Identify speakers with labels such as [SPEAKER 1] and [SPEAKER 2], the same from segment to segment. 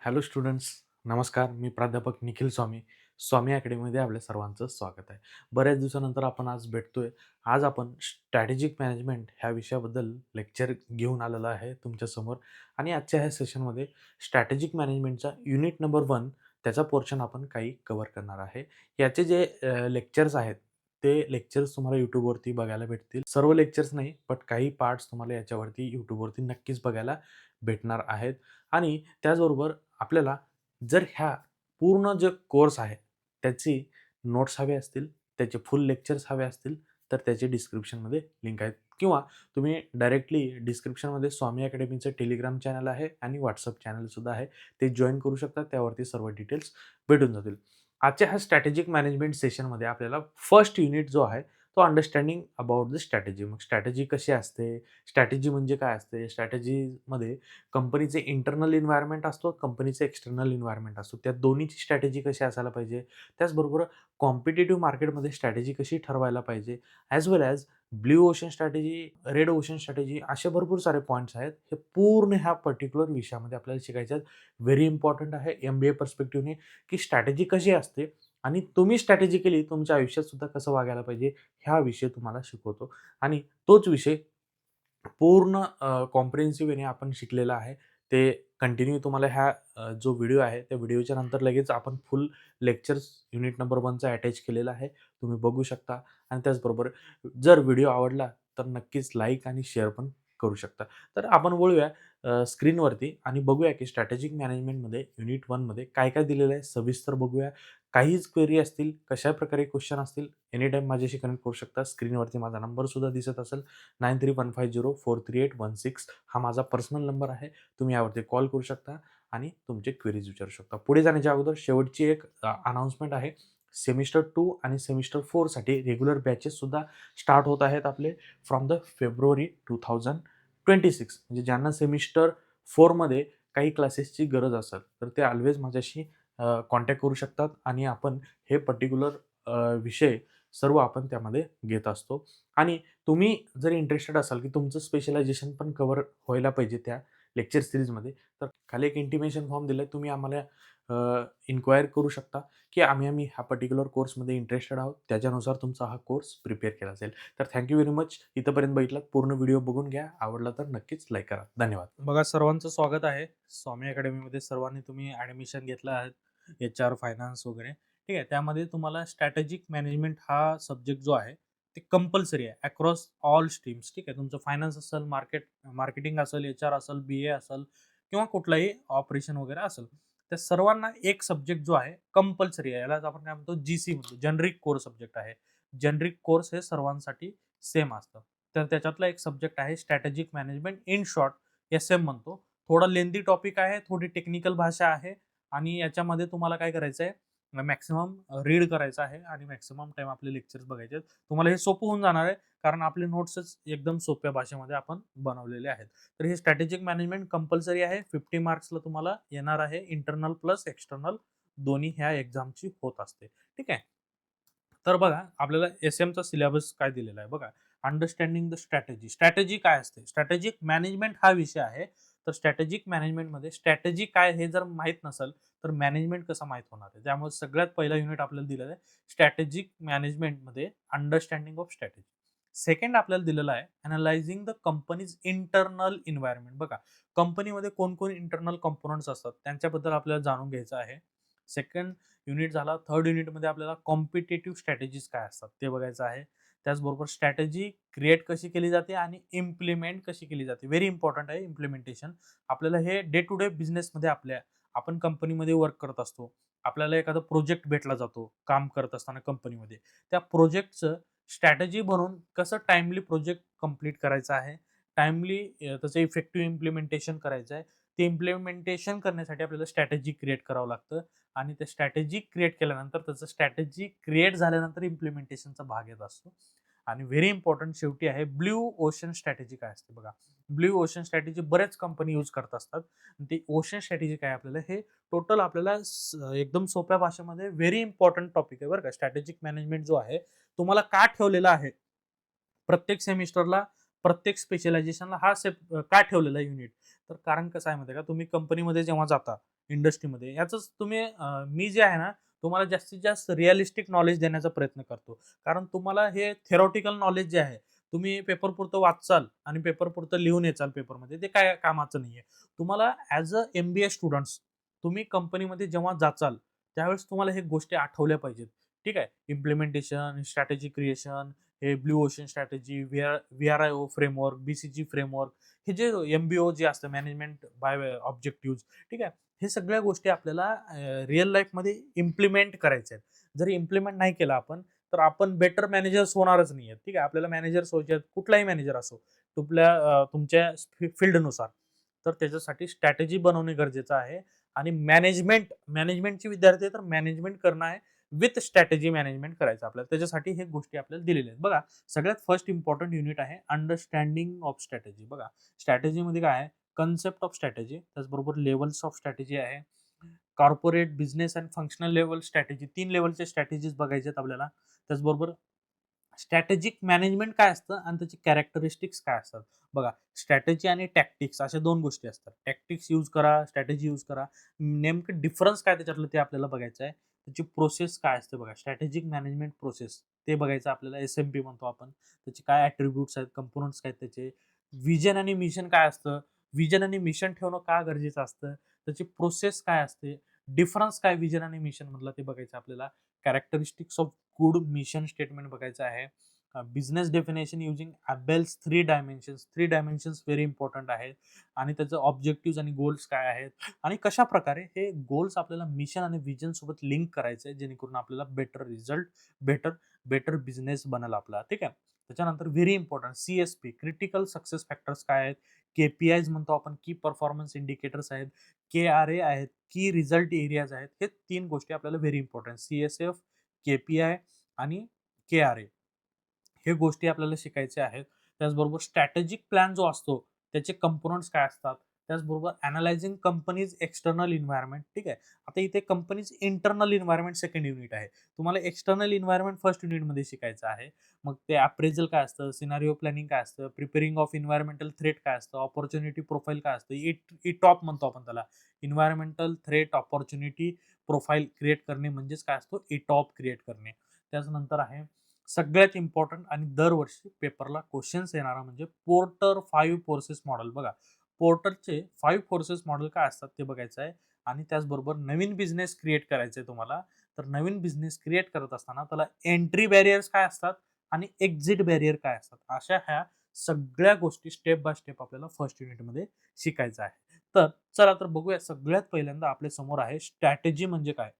[SPEAKER 1] Hello students, नमस्कार. मी प्राध्यापक निखिल स्वामी. स्वामी अकॅडमीमध्ये आपल्या सर्वांचं स्वागत आहे. बऱ्याच दिवसानंतर आपण आज भेटतोय. आज आपण स्ट्रॅटेजिक मॅनेजमेंट ह्या विषयाबद्दल लेक्चर घेऊन आलेलो आहे तुमच्यासमोर आणि आजच्या ह्या सेशनमध्ये स्ट्रॅटेजिक मॅनेजमेंटचा युनिट नंबर 1 त्याचा पोर्शन आपण काही कव्हर करणार आहे. याचे जे लेक्चर्स आहेत, ते लेक्चर्स तुम्हाला YouTubeवरती बघायला भेटतील. सर्व लेक्चर्स नाही, बट काही पार्ट्स तुम्हाला याच्यावरती YouTubeवरती नक्कीच बघायला भेटणार आहेत आणि त्याचबरोबर आपल्याला जर ह्या पूर्ण जे कोर्स आहे, त्याची नोट्स हवे असतील, त्याचे फुल लेक्चर्स हवे असतील, तर त्याची डिस्क्रिप्शनमध्ये लिंक आहेत किंवा तुम्ही डायरेक्टली डिस्क्रिप्शनमध्ये स्वामी अकॅडमीचं टेलिग्राम चॅनल आहे आणि WhatsApp चॅनलसुद्धा आहे. ते जॉइन करू शकता. त्यावरती सर्व डिटेल्स भेटून जातील. आजच्या ह्या स्ट्रॅटेजिक मॅनेजमेंट सेशनमध्ये आपल्याला फर्स्ट युनिट जो आहे, तो अंडरस्टँडिंग अबाउट द स्ट्रॅटेजी. मग स्ट्रॅटेजी कशी असते? स्ट्रॅटेजी म्हणजे काय असते? स्ट्रॅटेजीमध्ये कंपनीचे इंटरनल एन्व्हायर्नमेंट असतो, कंपनीचे एक्सटर्नल एन्व्हायर्नमेंट असतो. त्या दोन्हीची स्ट्रॅटेजी कशी असायला पाहिजे. त्याचबरोबर कॉम्पिटिटिव्ह मार्केटमध्ये स्ट्रॅटेजी कशी ठरवायला पाहिजे, as well as blue ocean strategy, red ocean strategy असे भरपूर सारे पॉइंट्स आहेत. हे पूर्ण ह्या पर्टिक्युलर विषयामध्ये आपल्याला शिकायचे आहेत. व्हेरी इम्पॉर्टंट आहे MBA पर्स्पेक्टिव्हने की स्ट्रॅटेजी कशी असते आणि तुम्ही स्ट्रॅटेजिकली तुमच्या आयुष्यात सुद्धा कसं वागायला पाहिजे, ह्या विषय तुम्हाला शिकवतो आणि तोच विषय पूर्ण कॉम्प्रिहेन्सिव्ह वेने आपण शिकलेलं आहे. ते कंटिन्यू तुम्हाला जो व्हिडिओ आहे, त्या व्हिडिओच्या नंतर लगेच आपण फुल लेक्चर्स युनिट नंबर 1चा अटॅच केलेला आहे. तुम्ही बघू शकता आणि त्याचबरोबर जर व्हिडिओ आवडला तर नक्कीच लाईक आणि शेअर पण करू शकता. तर आपण वळूया स्क्रीनवरती आणि बघूया की स्ट्रॅटेजिक मॅनेजमेंटमध्ये युनिट 1मध्ये काय-काय दिलेलं आहे सविस्तर बघूया. काहीच क्वेरी असतील, कशाप्रकारे क्वेश्चन असतील, एनीटाईम माझ्याशी कनेक्ट करू शकता. स्क्रीनवरती माझा नंबरसुद्धा दिसत असेल 9315043816 हा माझा पर्सनल नंबर आहे. तुम्ही यावरती कॉल करू शकता आणि तुमचे क्वेरीज विचारू शकता. पुढे जाण्याच्या अगोदर शेवटची एक अनाउन्समेंट आहे. सेमिस्टर 2 आणि सेमिस्टर 4 साठी रेग्युलर बॅचेस सुद्धा स्टार्ट होत आहेत आपले फ्रॉम द फेब्रुवारी 2026. म्हणजे ज्यांना सेमिस्टर 4 मध्ये काही क्लासेसची गरज असेल, तर ते ऑल्वेज माझ्याशी कॉन्टॅक्ट करू शकतात आणि आपण हे पर्टिक्युलर विषय सर्व आपण त्यामध्ये घेत असतो आणि तुम्ही जर इंटरेस्टेड असाल, की तुमचं स्पेशलायझेशन पण कव्हर व्हायला पाहिजे त्या लेक्चर सीरीजमध्ये, तर खाली एक इंटिमेशन फॉर्म दिलाय. तुम्ही आम्हाला इन्क्वायर करू शकता, की आम्ही ह्या पर्टिक्युलर कोर्समध्ये इंटरेस्टेड आहोत. त्याच्यानुसार तुमचा हा कोर्स प्रिपेअर केला जाईल. तर थँक यू व्हेरी मच. इथपर्यंत बघितलात. पूर्ण व्हिडिओ बघून घ्या. आवडला तर नक्कीच लाईक करा. धन्यवाद. बघा, सर्वांचं स्वागत आहे. स्वामी अकॅडमीमध्ये सर्वांनी तुम्ही ॲडमिशन घेतलं आहे. HR, फायनान्स वगैरे. ठीक आहे. त्यामध्ये तुम्हाला स्ट्रॅटेजिक मॅनेजमेंट हा सब्जेक्ट जो आहे, ते कंपल्सरी आहे अक्रॉस ऑल स्ट्रीम्स. ठीक आहे. तुमचं फायनान्स असेल, मार्केटिंग असेल, HR असेल, BA असेल किंवा कुठलाही ऑपरेशन वगैरे असेल. त्या सर्वांना एक सब्जेक्ट जो आहे कंपल्सरी आहे. यालाच आपण काय म्हणतो, GC म्हणतो, जेनरिक कोर सब्जेक्ट आहे. जेनरिक कोर्स हे सर्वांसाठी सेम असतं. तर त्याच्यातला एक सब्जेक्ट आहे strategic management, in short SM म्हणतो. थोडा लेंदी टॉपिक आहे, थोडी टेक्निकल भाषा आहे आणि याच्यामध्ये तुम्हाला काय करायचं आहे, मॅक्सिमम रीड करायचं आहे आणि मॅक्सिमम टाइम आपले लेक्चर्स बघायचे आहेत. तुम्हाला हे सोपं होऊन जाणार आहे, कारण आपले नोट्सच एकदम सोप्या भाषेमध्ये आपण बनवलेले आहेत. तर हे स्ट्रॅटेजिक मॅनेजमेंट कंपल्सरी आहे. 50 मार्क्सला तुम्हाला येणार आहे. इंटरनल प्लस एक्सटर्नल दोन्ही ह्या एक्झामची होत असते. ठीक आहे. तर बघा, आपल्याला SMचा सिलेबस काय दिलेला आहे बघा. Understanding the strategy. स्ट्रॅटेजी काय असते? स्ट्रॅटेजिक मॅनेजमेंट हा विषय आहे. तर स्ट्रॅटेजिक मॅनेजमेंटमध्ये स्ट्रॅटेजी काय हे जर माहीत नसेल, तर मॅनेजमेंट कसं माहीत होणार आहे? त्यामुळे सगळ्यात पहिला युनिट आपल्याला दिलेला आहे स्ट्रॅटेजिक मॅनेजमेंटमध्ये अंडरस्टँडिंग ऑफ स्ट्रॅटेजी. सेकंड आपल्याला दिलेला आहे analysing the companies internal environment. बघा, कंपनीमध्ये कोण इंटरनल कंपोनंट्स असतात त्यांच्याबद्दल आपल्याला जाणून घ्यायचं आहे. सेकंड युनिट झाला. थर्ड युनिटमध्ये आपल्याला कॉम्पिटिटिव्ह स्ट्रॅटेजीज काय असतात ते बघायचं आहे. त्याचबरोबर स्ट्रॅटेजी क्रिएट कशी केली जाते आणि इम्प्लिमेंट कशी केली जाते. व्हेरी इम्पॉर्टंट आहे इम्प्लिमेंटेशन. आपल्याला हे डे टू डे बिझनेसमध्ये आपण कंपनीमध्ये वर्क करत असतो. आपल्याला एखादा प्रोजेक्ट भेटला जातो काम करत असताना कंपनीमध्ये. त्या प्रोजेक्टचं स्ट्रॅटेजी बनवून कसं टाइमली प्रोजेक्ट कंप्लीट करायचा आहे, टाइमली त्याचं इफेक्टिव्ह इम्प्लिमेंटेशन करायचं आहे. ते इम्प्लिमेंटेशन करण्यासाठी आपल्याला स्ट्रॅटेजी क्रिएट करावं लागतं आणि ते स्ट्रॅटेजी क्रिएट केल्यानंतर त्याचं स्ट्रॅटेजी क्रिएट झाल्यानंतर इम्प्लिमेंटेशनचा भाग येत असतो. आणि व्हेरी इम्पॉर्टंट शेवटी आहे ब्लू ओशन स्ट्रॅटेजी काय असते बघा. ब्लू ओशन स्ट्रॅटेजी बरेच कंपनी यूज करत असतात. ते ओशन स्ट्रॅटेजी काय आपल्याला हे टोटल आपल्याला एकदम सोप्या भाषेमध्ये व्हेरी इम्पॉर्टंट टॉपिक आहे बरं का. स्ट्रॅटेजिक मॅनेजमेंट जो आहे तुम्हाला का ठेवलेला आहे प्रत्येक सेमिस्टरला, प्रत्येक स्पेशलायझेशनला हा का ठेवलेला युनिट, तर कारण कसं आहे माहिती आहे का, तुम्ही कंपनीमध्ये जेव्हा जाता, इंडस्ट्रीमध्ये याचंच तुम्ही मी जे आहे ना, तुम्हाला जास्तीत जास्त रिअलिस्टिक नॉलेज देण्याचा प्रयत्न करतो. कारण तुम्हाला हे थेरॉटिकल नॉलेज जे आहे, तुम्ही पेपरपुरतं वाचाल आणि पेपरपुरतं लिहून येचाल पेपरमध्ये, ते काय कामाचं नाहीये. तुम्हाला ॲज अ एम-बी-ए स्टुडंट्स तुम्ही कंपनीमध्ये जेव्हा जाचाल, त्यावेळेस तुम्हाला हे गोष्टी आठवल्या पाहिजेत. ठीक आहे. इम्प्लिमेंटेशन, स्ट्रॅटेजी क्रिएशन, हे blue ocean strategy, VRIO framework, BCG framework, हे जे एम-बी-ओ जे असतं मॅनेजमेंट बाय ऑब्जेक्टिव्हज, ठीक आहे. हे सगळ्या गोष्टी आपल्याला रिअल लाईफमध्ये इम्प्लिमेंट करायच्या आहेत. जर इम्प्लिमेंट नाही केलं आपण, तर आपण बेटर मॅनेजर्स होणारच नाहीयेत. ठीक आहे. आपल्याला मॅनेजर्स व्हायचे आहेत, कुठलाही मॅनेजर असो, तुमच्या फील्डनुसार. तर त्याच्यासाठी स्ट्रॅटेजी बनवणे गरजेचं आहे आणि मॅनेजमेंटचे विद्यार्थी आहे, तर मॅनेजमेंट करणं आहे विथ स्ट्रॅटेजी मॅनेजमेंट करायचं आपल्याला. त्याच्यासाठी हे गोष्टी आपल्याला दिलेल्या आहेत. बघा, सगळ्यात फर्स्ट इम्पॉर्टंट युनिट आहे अंडरस्टँडिंग ऑफ स्ट्रॅटेजी. बघा, स्ट्रॅटेजीमध्ये काय आहे? कन्सेप्ट ऑफ स्ट्रॅटेजी, त्याचबरोबर लेव्हल्स ऑफ स्ट्रॅटेजी आहे. कॉर्पोरेट, बिझनेस आणि फंक्शनल लेव्हल स्ट्रॅटेजी, 3 लेव्हलच्या स्ट्रॅटेजीज बघायच्या आहेत आपल्याला. त्याचबरोबर स्ट्रॅटेजिक मॅनेजमेंट काय असतं आणि त्याची कॅरेक्टरिस्टिक्स काय असतात. बघा, स्ट्रॅटेजी आणि टॅक्टिक्स अशा 2 गोष्टी असतात. टॅक्टिक्स यूज करा, स्ट्रॅटेजी यूज करा. नेमकं डिफरन्स काय त्याच्यातलं ते आपल्याला बघायचं आहे. त्याची प्रोसेस काय असते बघा, स्ट्रॅटेजिक मॅनेजमेंट प्रोसेस ते बघायचं आपल्याला. एस-एम-पी म्हणतो आपण. त्याचे काय ॲट्रिब्यूट्स आहेत, कंपोनंट्स काय आहेत त्याचे. व्हिजन आणि मिशन काय असतं? व्हिजन आणि मिशन ठेवणं का गरजेचं असतं? त्याची प्रोसेस काय असते? डिफरन्स काय व्हिजन आणि मिशन मधला ते बघायचं आपल्याला. Characteristics of good mission statement बघायचं आहे. Business definition using Abell's 3 dimensions. 3 dimensions very important आहेत आणि त्याचं ऑब्जेक्टिव्हज आणि गोल्स काय आहेत आणि कशाप्रकारे हे गोल्स आपल्याला मिशन आणि व्हिजन सोबत लिंक करायचं आहे, जेणेकरून आपल्याला better result, better better business बनेल आपला. ठीक आहे. त्याच्यानंतर very important C-S-P, critical success factors काय आहेत, के-पी-आयज म्हणतो आपण, की परफॉर्मन्स इंडिकेटर्स आहेत, के-आर-ए आहेत, की रिझल्ट एरियाज आहेत. हे 3 गोष्टी आपल्याला व्हेरी इम्पॉर्टंट. सी-एस-एफ, के-पी-आय आणि के-आर-ए हे गोष्टी आपल्याला शिकायच्या आहेत. त्याचबरोबर स्ट्रॅटेजिक प्लॅन जो असतो, त्याचे कंपोनंट्स काय असतात. त्याचबरोबर अॅनलायझिंग कंपनीज एक्सटर्नल एन्व्हायर्नमेंट. ठीक आहे. आता इथे companies internal environment second unit आहे. तुम्हाला एक्सटर्नल एन्व्हायर्नमेंट फर्स्ट युनिटमध्ये शिकायचं आहे. मग ते अप्रेझल काय असतं, सिनारिओ प्लॅनिंग काय असतं, प्रिपेअरिंग ऑफ एन्व्हायर्नमेंटल थ्रेट काय असतं, अपॉर्च्युनिटी प्रोफाइल काय असतं, इटॉप म्हणतो आपण त्याला. Environmental threat opportunity profile create करणे म्हणजेच काय असतो, इटॉप क्रिएट करणे. त्याच्यानंतर आहे सगळ्यात इम्पॉर्टंट आणि दरवर्षी पेपरला क्वेश्चन्स येणारा म्हणजे पोर्टर 5 फोर्सेस मॉडेल. बघा, पोर्टरचे 5 फोर्सेस मॉडेल काय असतात ते बघायचं आहे आणि त्याचबरोबर नवीन बिझनेस क्रिएट करायचा आहे तुम्हाला. तर नवीन बिझनेस क्रिएट करत असताना त्याला एंट्री बॅरियर्स काय असतात आणि एक्झिट बॅरियर काय असतात. अशा ह्या सगळ्या गोष्टी स्टेप बाय स्टेप आपल्याला फर्स्ट युनिटमध्ये शिकायचं आहे. तर चला तर बघूया. सगळ्यात पहिल्यांदा आपल्या समोर आहे स्ट्रॅटेजी म्हणजे काय.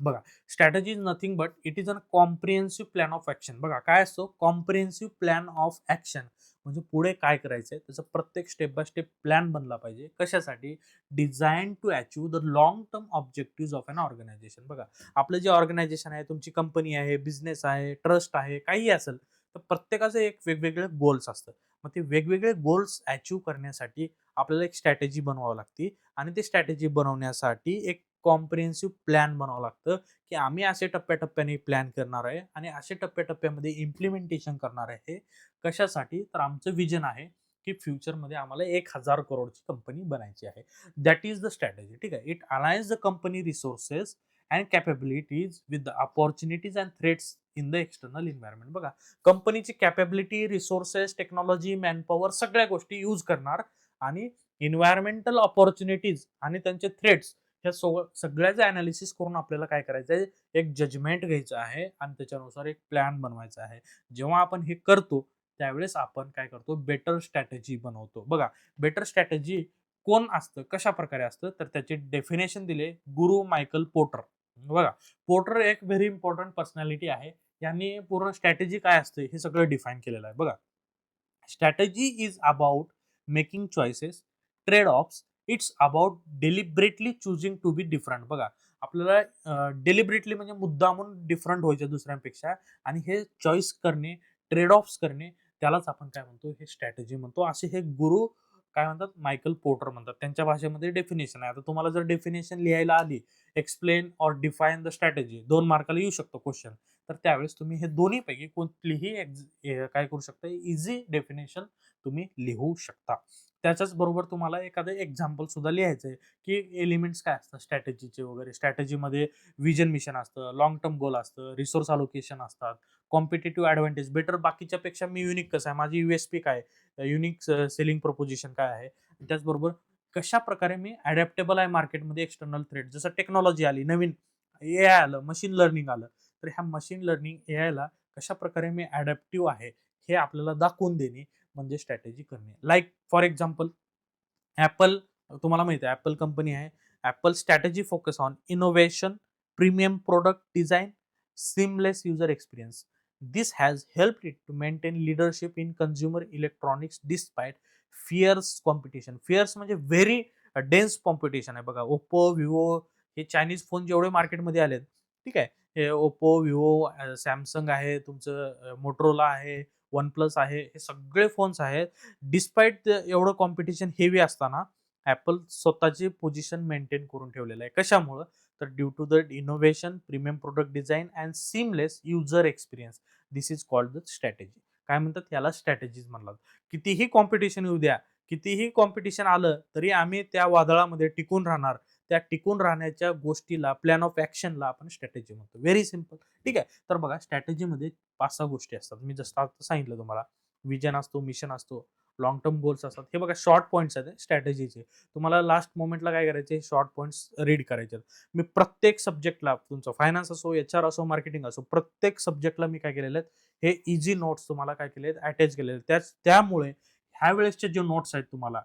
[SPEAKER 1] बघा, strategy is nothing but it is a comprehensive plan of action. बघा, काय असतो कॉम्प्रिहेन्सिव्ह प्लॅन ऑफ ॲक्शन, म्हणजे पुढे काय करायचंय त्याचा प्रत्येक स्टेप बाय स्टेप प्लॅन बनला पाहिजे. कशासाठी? Design to achieve the long term objective of an organisation. बघा, आपलं जे ऑर्गनायझेशन आहे, तुमची कंपनी आहे, बिझनेस आहे, ट्रस्ट आहे, काही असेल, तर प्रत्येकाचं एक वेगवेगळे गोल्स असतं. मग ते वेगवेगळे गोल्स अचीव्ह करण्यासाठी आपल्याला एक स्ट्रॅटेजी बनवावी लागते आणि ते स्ट्रॅटेजी बनवण्यासाठी एक कॉम्प्रिहेन्सिव्ह प्लॅन बनावं लागतं, की आम्ही असे टप्प्याटप्प्याने प्लॅन करणार आहे आणि असे टप्प्याटप्प्यामध्ये इम्प्लिमेंटेशन करणार आहे. कशासाठी? तर आमचं विजन आहे, की फ्युचरमध्ये आम्हाला 1,000 करोडची कंपनी बनायची आहे. That is the strategy. ठीक आहे. It aligns the company resources and capabilities with the opportunities and threats in the external environment. बघा, कंपनीची कॅपेबिलिटी, रिसोर्सेस, टेक्नॉलॉजी, मॅनपॉवर सगळ्या गोष्टी यूज करणार आणि एन्व्हायरमेंटल अपॉर्च्युनिटीज आणि त्यांचे थ्रेट्स ह्या सगळ्याचं अनालिसिस करून आपल्याला काय करायचं आहे, एक जजमेंट घ्यायचं आहे आणि त्याच्यानुसार एक प्लॅन बनवायचा आहे. जेव्हा आपण हे करतो, त्यावेळेस आपण काय करतो, बेटर स्ट्रॅटेजी बनवतो. बघा, बेटर स्ट्रॅटेजी कोण असतं, कशाप्रकारे असतं, तर त्याचे डेफिनेशन दिले गुरु मायकल पोर्टर. बघा, पोर्टर एक व्हेरी इम्पॉर्टंट पर्सनॅलिटी आहे. यांनी पूर्ण स्ट्रॅटेजी काय असते हे सगळं डिफाईन केलेलं आहे. बघा, strategy is about making choices, trade offs. It's about deliberately choosing to be different. बघा, आपल्याला डेलिबरेटली म्हणजे मुद्दामून डिफरंट व्हायचं दुसऱ्यांपेक्षा आणि हे चॉईस करणे, ट्रेड ऑफ्स करणे, त्यालाच आपण काय म्हणतो, हे स्ट्रॅटेजी म्हणतो. असे हे गुरु काय म्हणतात, मायकल पोर्टर म्हणतात. त्यांच्या भाषेमध्ये डेफिनेशन आहे. आता तुम्हाला जर डेफिनेशन लिहायला आली, explain or define the strategy, 2 मार्काला येऊ शकतो क्वेश्चन. तर त्यावेळेस तुम्ही हे दोन्हीपैकी कुठलीही काय करू शकता, इझी डेफिनेशन तुम्ही लिहू शकता. त्याच्याच बरोबर तुम्हाला एखादं एक्झाम्पल सुद्धा लिहायचं आहे, की एलिमेंट्स काय असतात स्ट्रॅटेजीचे वगैरे. स्ट्रॅटेजीमध्ये व्हिजन मिशन असतं, लाँग टर्म गोल असतं, रिसोर्स अलोकेशन असतात, कॉम्पिटिटिव्ह ॲडव्हांटेज, बेटर बाकीच्यापेक्षा मी युनिक कसं आहे, माझी USP काय आहे, युनिक सेलिंग प्रोपोजिशन काय आहे. त्याचबरोबर कशाप्रकारे मी अडॅप्टेबल आहे मार्केटमध्ये एक्सटर्नल थ्रेट. जसं टेक्नॉलॉजी आली, नवीन AI आलं, मशीन लर्निंग आलं. तर ह्या मशीन लर्निंग AIला कशाप्रकारे मी अडॅप्टिव्ह आहे, हे आपल्याला दाखवून देणे म्हणजे स्ट्रॅटेजी करणे. लाइक फॉर एक्झाम्पल Apple, तुम्हाला माहिती आहे Apple कंपनी आहे. Apple strategy focus on innovation, premium product design, seamless user experience. This has helped it to maintain leadership in consumer electronics despite fierce competition. Fierce म्हणजे very dense competition आहे बघा. Oppo, Vivo हे Chinese phone जेवढे मार्केटमध्ये आलेत, ठीक आहे. हे Oppo, Vivo, Samsung आहे, तुमचं Motorola आहे, OnePlus आहे. हे सगळे फोन्स आहेत. डिस्पाईट एवढं कॉम्पिटिशन हेवी असताना Apple स्वतःची पोझिशन मेंटेन करून ठेवलेलं आहे. कशामुळं? तर due to the innovation, premium product design and seamless user experience. This is called the strategy. काय म्हणतात याला? स्ट्रॅटेजीज म्हणतात. कितीही कॉम्पिटिशन येऊ द्या, कितीही कॉम्पिटिशन आलं तरी आम्ही त्या वादळामध्ये टिकून राहणार. त्या टिकून राहण्याच्या गोष्टीला, प्लॅन ऑफ ॲक्शनला आपण स्ट्रॅटेजी म्हणतो. Very simple. ठीक आहे. तर बघा स्ट्रॅटेजीमध्ये 5-6 गोष्टी असतात. मी जसं आता सांगितलं तुम्हाला. विजन असतो, मिशन असतो, लॉंग टर्म गोल्स असतात. हे बघा शॉर्ट पॉइंट्स आहेत स्ट्रॅटेजीचे. तुम्हाला लास्ट मोमेंटला काय करायचे? शॉर्ट पॉइंट्स रीड करायचे. मी प्रत्येक सब्जेक्टला, तुमचं फायनान्स असो, HR असो, मार्केटिंग असो, प्रत्येक सब्जेक्टला मी काय केलेले आहेत, हे इझी नोट्स तुम्हाला काय केले आहेत, अटॅच केलेले आहेत. त्यामुळे ह्या वेळेसचे जे नोट्स आहेत तुम्हाला,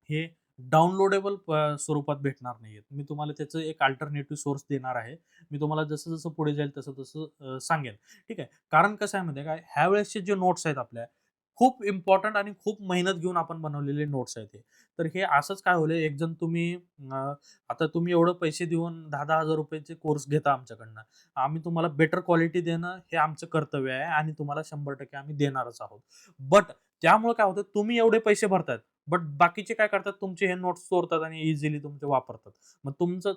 [SPEAKER 1] हे डाउनलोडेबल स्वरूपात भेटणार नाहीयेत. मी तुम्हाला त्याचं एक अल्टरनेटिव्ह सोर्स देणार आहे. मी तुम्हाला जसं-जसं पुढे जाईल तसं-तसं सांगेन. ठीक आहे. कारण कसं आहे माहिती आहे का, ह्या वेळेसचे जे नोट्स आहेत आपल्या, खूप इम्पोर्टंट आणि खूप मेहनत घेऊन आपण बनवलेले नोट्स आहेत हे. तर हे असंच काय होईल, एक जण तुम्ही आता तुम्ही एवढं पैसे देऊन ₹10,000-10,000 चे कोर्स घेता आमच्याकडनं. आम्ही तुम्हाला बेटर क्वालिटी देणं हे आमचं कर्तव्य आहे आणि तुम्हाला 100% आम्ही देणारच आहोत. बट त्यामुळे काय होतं, तुम्ही एवढे पैसे भरताय, बट बाकीचे काय करतात, तुमचे हे नोट्स चोरतात आणि इझिली तुमचे वापरतात. मग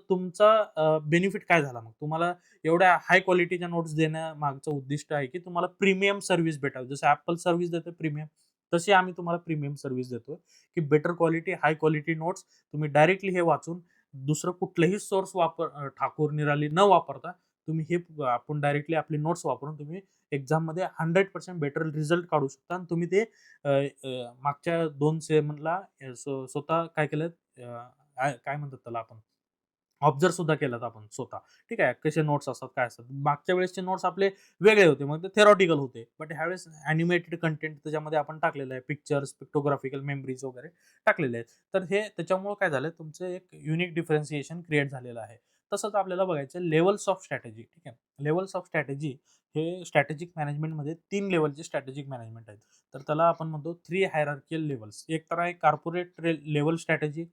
[SPEAKER 1] तुमचा बेनिफिट काय झाला मग? तुम्हाला एवढ्या हाय क्वालिटीच्या नोट्स देण्यामागचं उद्दिष्ट आहे, की तुम्हाला प्रीमियम सर्व्हिस भेटावी. जसं Apple सर्व्हिस देते प्रीमियम, तशी आम्ही तुम्हाला प्रीमियम सर्व्हिस देतोय, की better quality, high quality notes तुम्ही डायरेक्टली हे वाचून दुसरं कुठलंही सोर्स ठाकूर निराली न वापरता तुम्ही हे आपण डायरेक्टली आपले नोट्स वापरून तुम्ही एक्झाममध्ये 100% बेटर रिझल्ट काढू शकता आणि तुम्ही ते मागच्या 2 सेमला स्वतः काय केलं, काय म्हणतात त्याला आपण, ऑब्झर्व्ह सुद्धा केलात आपण स्वतः. ठीक आहे. कसे नोट्स असतात, काय असतात. मागच्या वेळेसचे नोट्स आपले वेगळे होते. मग ते थेरॉटिकल होते. बट ह्यावेळेस ॲनिमेटेड कंटेंट त्याच्यामध्ये आपण टाकलेलं आहे. पिक्चर्स, पिक्टोग्राफिकल मेमरीज वगैरे टाकलेले आहेत. तर हे त्याच्यामुळं काय झालं, तुमचं एक युनिक डिफरन्सिएशन क्रिएट झालेलं आहे. तसंच आपल्याला बघायचं लेव्हल्स ऑफ स्ट्रॅटेजी. ठीक आहे. लेव्हल्स ऑफ स्ट्रॅटेजी हे स्ट्रॅटेजिक मॅनेजमेंटमध्ये 3 लेव्हलचे स्ट्रॅटेजिक मॅनेजमेंट आहेत. तर त्याला आपण म्हणतो 3 हायरार्किकल लेव्हल्स. एक तर आहे कॉर्पोरेट लेव्हल स्ट्रॅटेजी,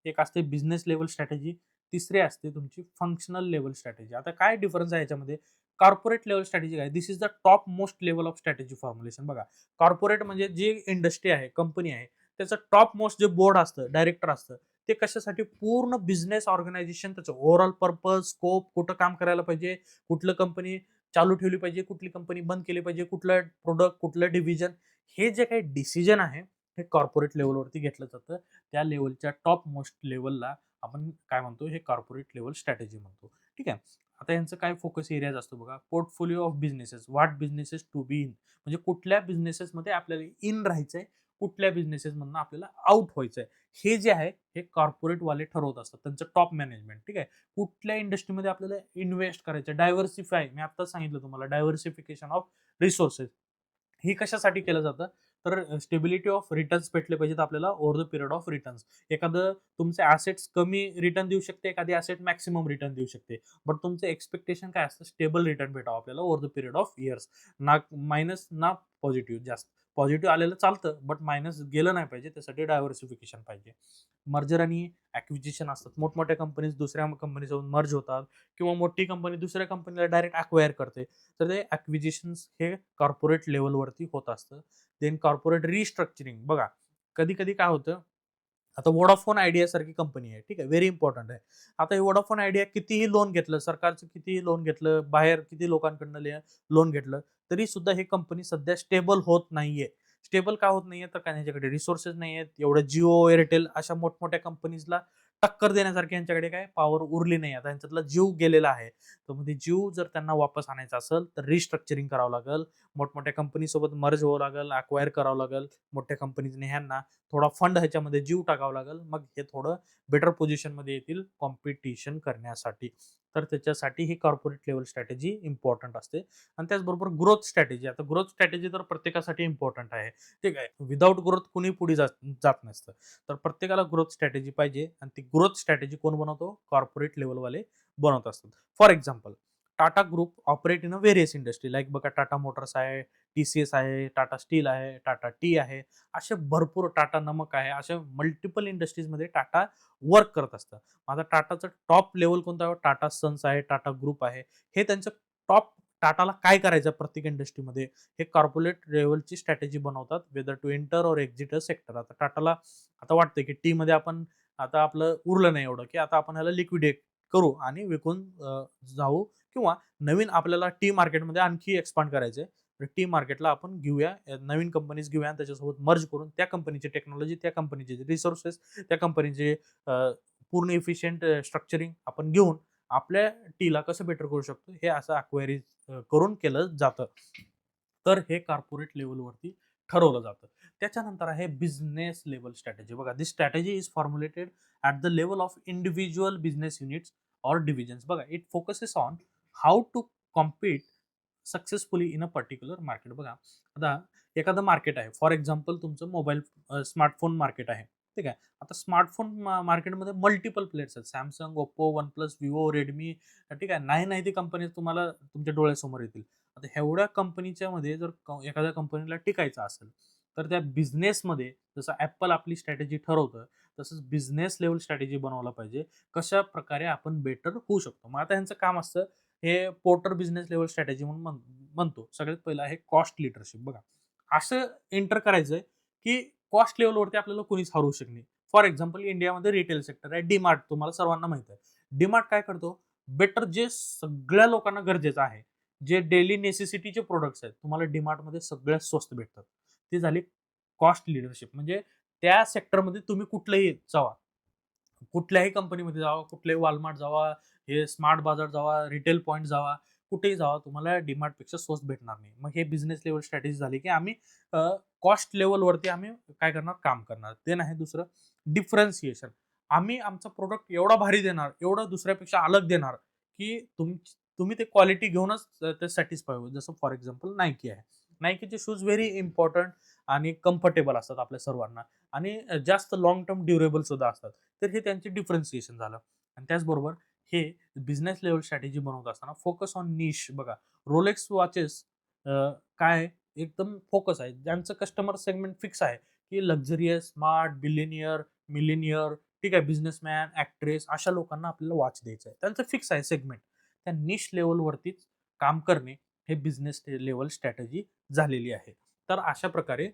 [SPEAKER 1] एक असते बिझनेस लेव्हल स्ट्रॅटेजी, तिसरी असते तुमची फंक्शनल लेव्हल स्ट्रॅटेजी. आता काय डिफरन्स आहे याच्यामध्ये? कॉर्पोरेट लेव्हल स्ट्रॅटेजी काय? This is the top most level of strategy formulation. बघा, कॉर्पोरेट म्हणजे जी इंडस्ट्री आहे, कंपनी आहे, त्याचं टॉप मोस्ट जे बोर्ड असतं, डायरेक्टर असतं, ते कशासाठी? पूर्ण बिझनेस ऑर्गनायझेशन, त्याचं ओव्हरऑल पर्पज, स्कोप, कुठं काम करायला पाहिजे, कुठलं कंपनी चालू ठेवली पाहिजे, कुठली कंपनी बंद केली पाहिजे, कुठलं प्रोडक्ट, कुठलं डिव्हिजन, हे जे काही डिसिजन आहे, हे कॉर्पोरेट लेव्हलवरती घेतलं जातं. त्या लेव्हलच्या टॉप मोस्ट लेव्हलला आपण काय म्हणतो, हे कॉर्पोरेट लेव्हल स्ट्रॅटेजी म्हणतो. ठीक आहे. आता यांचं काय फोकस एरियाज असतो बघा, portfolio of businesses, what businesses to be in, म्हणजे कुठल्या बिझनेसेसमध्ये आपल्याला इन राहायचंय, कुठल्या बिझनेसेसमधनं आपल्याला आउट व्हायचंय, हे जे आहे हे कॉर्पोरेट वाले ठरवत असतात. त्यांचं टॉप मॅनेजमेंट. ठीक आहे. कुठल्या इंडस्ट्रीमध्ये आपल्याला इन्व्हेस्ट करायचं, डायव्हर्सिफाय, मी आत्ताच सांगितलं तुम्हाला, डायव्हर्सिफिकेशन ऑफ रिसोर्सेस. हे कशासाठी केलं जातं? तर स्टेबिलिटी ऑफ रिटर्न्स भेटले पाहिजेत आपल्याला over the period of returns. एखादं तुमचे ॲसेट्स कमी रिटर्न देऊ शकते, एखादी ॲसेट मॅक्सिमम रिटर्न देऊ शकते. बट तुमचं एक्स्पेक्टेशन काय असतं? स्टेबल रिटर्न भेटावं आपल्याला over the period of years. ना मायनस ना पॉझिटिव्ह जास्त. पॉझिटिव्ह आलेलं चालतं, बट मायनस गेलं नाही पाहिजे. त्यासाठी डायव्हर्सिफिकेशन पाहिजे. मर्जर आणि ॲक्विजिशन असतात. मोठमोठ्या कंपनीज दुसऱ्या कंपनीसोबत मर्ज होतात किंवा मोठी कंपनी दुसऱ्या कंपनीला डायरेक्ट अक्वायर करते. तर ते ॲक्विजिशन्स हे कॉर्पोरेट लेव्हलवरती होत असतं. देन कॉर्पोरेट रिस्ट्रक्चरिंग बघा, कधी-कधी काय होतं, आता Vodafone Idea सारखी कंपनी आहे. ठीक आहे. व्हेरी इम्पोर्टंट आहे. आता हे Vodafone Idea कितीही लोन घेतलं, सरकारचं कितीही लोन घेतलं, बाहेर किती लोकांकडनं लोन घेतलं, तरी सुद्धा ही कंपनी सध्या स्टेबल होत नाहीये. स्टेबल का होत नाहीये? तर कारण ह्याच्याकडे रिसोर्सेस नाहीयेत. एवढं जिओ, एअरटेल अशा मोठमोठ्या कंपनीजला टक्कर देण्यासारखी यांच्याकडे काय पॉवर उरली नाही. आता ह्यांच्यातला जीव गेलेला आहे. तर मग ते जीव जर त्यांना वापस आणायचा असेल, तर रिस्ट्रक्चरिंग करावं लागेल. मोठमोठ्या कंपनीसोबत मर्ज व्हावं लागेल, अक्वायर करावं लागेल. मोठ्या कंपनीजने ह्यांना थोडा फंड ह्याच्यामध्ये जीव टाकावा लागेल. मग हे थोडं बेटर पोझिशनमध्ये येतील कॉम्पिटिशन करण्यासाठी. तर त्याच्यासाठी ही कॉर्पोरेट लेव्हल स्ट्रॅटेजी इम्पॉर्टंट असते. आणि त्याचबरोबर ग्रोथ स्ट्रॅटेजी. आता ग्रोथ स्ट्रॅटेजी तर प्रत्येकासाठी इम्पॉर्टंट आहे. ठीक आहे. विदाऊट ग्रोथ कुणी पुढे जात जात नसतं. तर प्रत्येकाला ग्रोथ स्ट्रॅटेजी पाहिजे आणि ती ग्रोथ स्ट्रॅटेजी कोण बनवतो? कॉर्पोरेट लेव्हलवाले बनवत असतात. For example, Tata group operate in a various industry like बघा टाटा मोटर्स आहे, TCS आहे, टाटा स्टील आहे, टाटा टी आहे. असे भरपूर टाटा नमक आहे. अशा मल्टिपल इंडस्ट्रीजमध्ये टाटा वर्क करत असतं. आता टाटाचं टॉप लेव्हल कोणतं आहे? टाटा सन्स आहे, टाटा ग्रुप आहे. हे त्यांचं टॉप टाटाला काय करायचं प्रत्येक इंडस्ट्रीमध्ये हे कॉर्पोरेट लेव्हलची स्ट्रॅटेजी बनवतात वेदर टू एंटर और एक्झिट अ सेक्टर. आता टाटाला आता वाटतंय की टी मध्ये आपण आता आपलं उरलं नाही एवढं की आता आपण ह्याला लिक्विडेट करू आणि विकून जाऊ किंवा नवीन आपल्याला टी मार्केटमध्ये आणखी एक्सपांड करायचंय. तर टी मार्केटला आपण घेऊया, नवीन कंपनीज घेऊया आणि त्याच्यासोबत मर्ज करून त्या कंपनीची टेक्नॉलॉजी, त्या कंपनीचे रिसोर्सेस, त्या कंपनीचे पूर्ण इफिशियंट स्ट्रक्चरिंग आपण घेऊन आपल्या टीला कसं बेटर करू शकतो हे असं अक्वायरी करून केलं जातं. तर हे कॉर्पोरेट लेव्हलवरती ठरवलं जातं. त्याच्यानंतर आहे बिझनेस लेव्हल स्ट्रॅटेजी. बघा this strategy is formulated at the level of individual business units or divisions. बघा it focuses on how to compete successfully in a particular market. बघा आता एखादं मार्केट आहे. फॉर एक्झाम्पल तुमचं मोबाईल स्मार्टफोन मार्केट आहे. ठीक आहे. आता स्मार्टफोन मार्केटमध्ये मल्टिपल प्लेयर्स आहेत. Samsung, Oppo, OnePlus, Vivo, Redmi ठीक आहे. नाही ती कंपनी तुम्हाला तुमच्या डोळ्यासमोर येतील. आता एवढ्या कंपनीच्या मध्ये जर एखाद्या कंपनीला टिकायचं असेल, तर त्या बिझनेसमध्ये जसं Apple आपली स्ट्रॅटेजी ठरवतं, तसंच बिझनेस लेव्हल स्ट्रॅटेजी बनवायला पाहिजे. कशा प्रकारे आपण बेटर होऊ शकतो. मग आता ह्यांचं काम असतं, हे पोर्टर बिझनेस लेव्हल स्ट्रॅटेजी म्हणून म्हणतो. सगळ्यात पहिलं आहे कॉस्ट लीडरशिप. बघा, असं एंटर करायचंय, की कॉस्ट लेव्हलवरती आपल्याला कोणीच हरवू शकत नाही. फॉर एक्झाम्पल इंडियामध्ये रिटेल सेक्टर आहे. DMart तुम्हाला सर्वांना माहिती आहे. DMart काय करतो? बेटर जे सगळ्या लोकांना गरजेचं आहे, जे डेली नेसेसिटीचे प्रॉडक्ट्स आहेत, तुम्हाला DMartमध्ये सगळ्यात स्वस्त भेटतात. ती झाली कॉस्ट लीडरशिप. म्हणजे त्या सेक्टरमध्ये तुम्ही कुठलंही जावा, कुठल्याही कंपनीमध्ये जावा, कुठल्याही Walmart जावा, हे स्मार्ट बाजार जावा, रिटेल पॉइंट जावा, कुठेही जावा, तुम्हाला DMartपेक्षा स्वस्त भेटणार नाही. मग हे बिझनेस लेव्हल स्ट्रॅटेजी झाली, की आम्ही कॉस्ट लेव्हलवरती आम्ही काय करणार? काम करणार. ते नाही दुसरं डिफरन्सिएशन. आम्ही आमचा प्रॉडक्ट एवढा भारी देणार, एवढं दुसऱ्यापेक्षा अलग देणार, की तुम्ही ते क्वालिटी घेऊनच ते सॅटिस्फाय होईल. जसं फॉर एक्झाम्पल Nike आहे. Nikeचे शूज व्हेरी इम्पोर्टंट आणि कम्फर्टेबल असतात आपल्या सर्वांना आणि जास्त लाँग टर्म ड्युरेबल सुद्धा असतात. तर हे त्यांचे डिफरन्सिएशन झालं. आणि त्याचबरोबर हे बिझनेस लेव्हल स्ट्रॅटेजी बनवत असताना फोकस ऑन निश. बघा रोलेक्स वॉचेस काय एकदम फोकस आहे. ज्यांचं कस्टमर सेगमेंट फिक्स आहे, की लक्झरियस, स्मार्ट, बिलियनियर, मिलेनियर, ठीक आहे, बिझनेसमॅन, ॲक्ट्रेस अशा लोकांना आपल्याला वॉच द्यायचं आहे. त्यांचं फिक्स आहे सेगमेंट. त्या निश लेव्हलवरतीच काम करणे हे बिझनेस लेव्हल स्ट्रॅटेजी झालेली आहे. तर अशा प्रकारे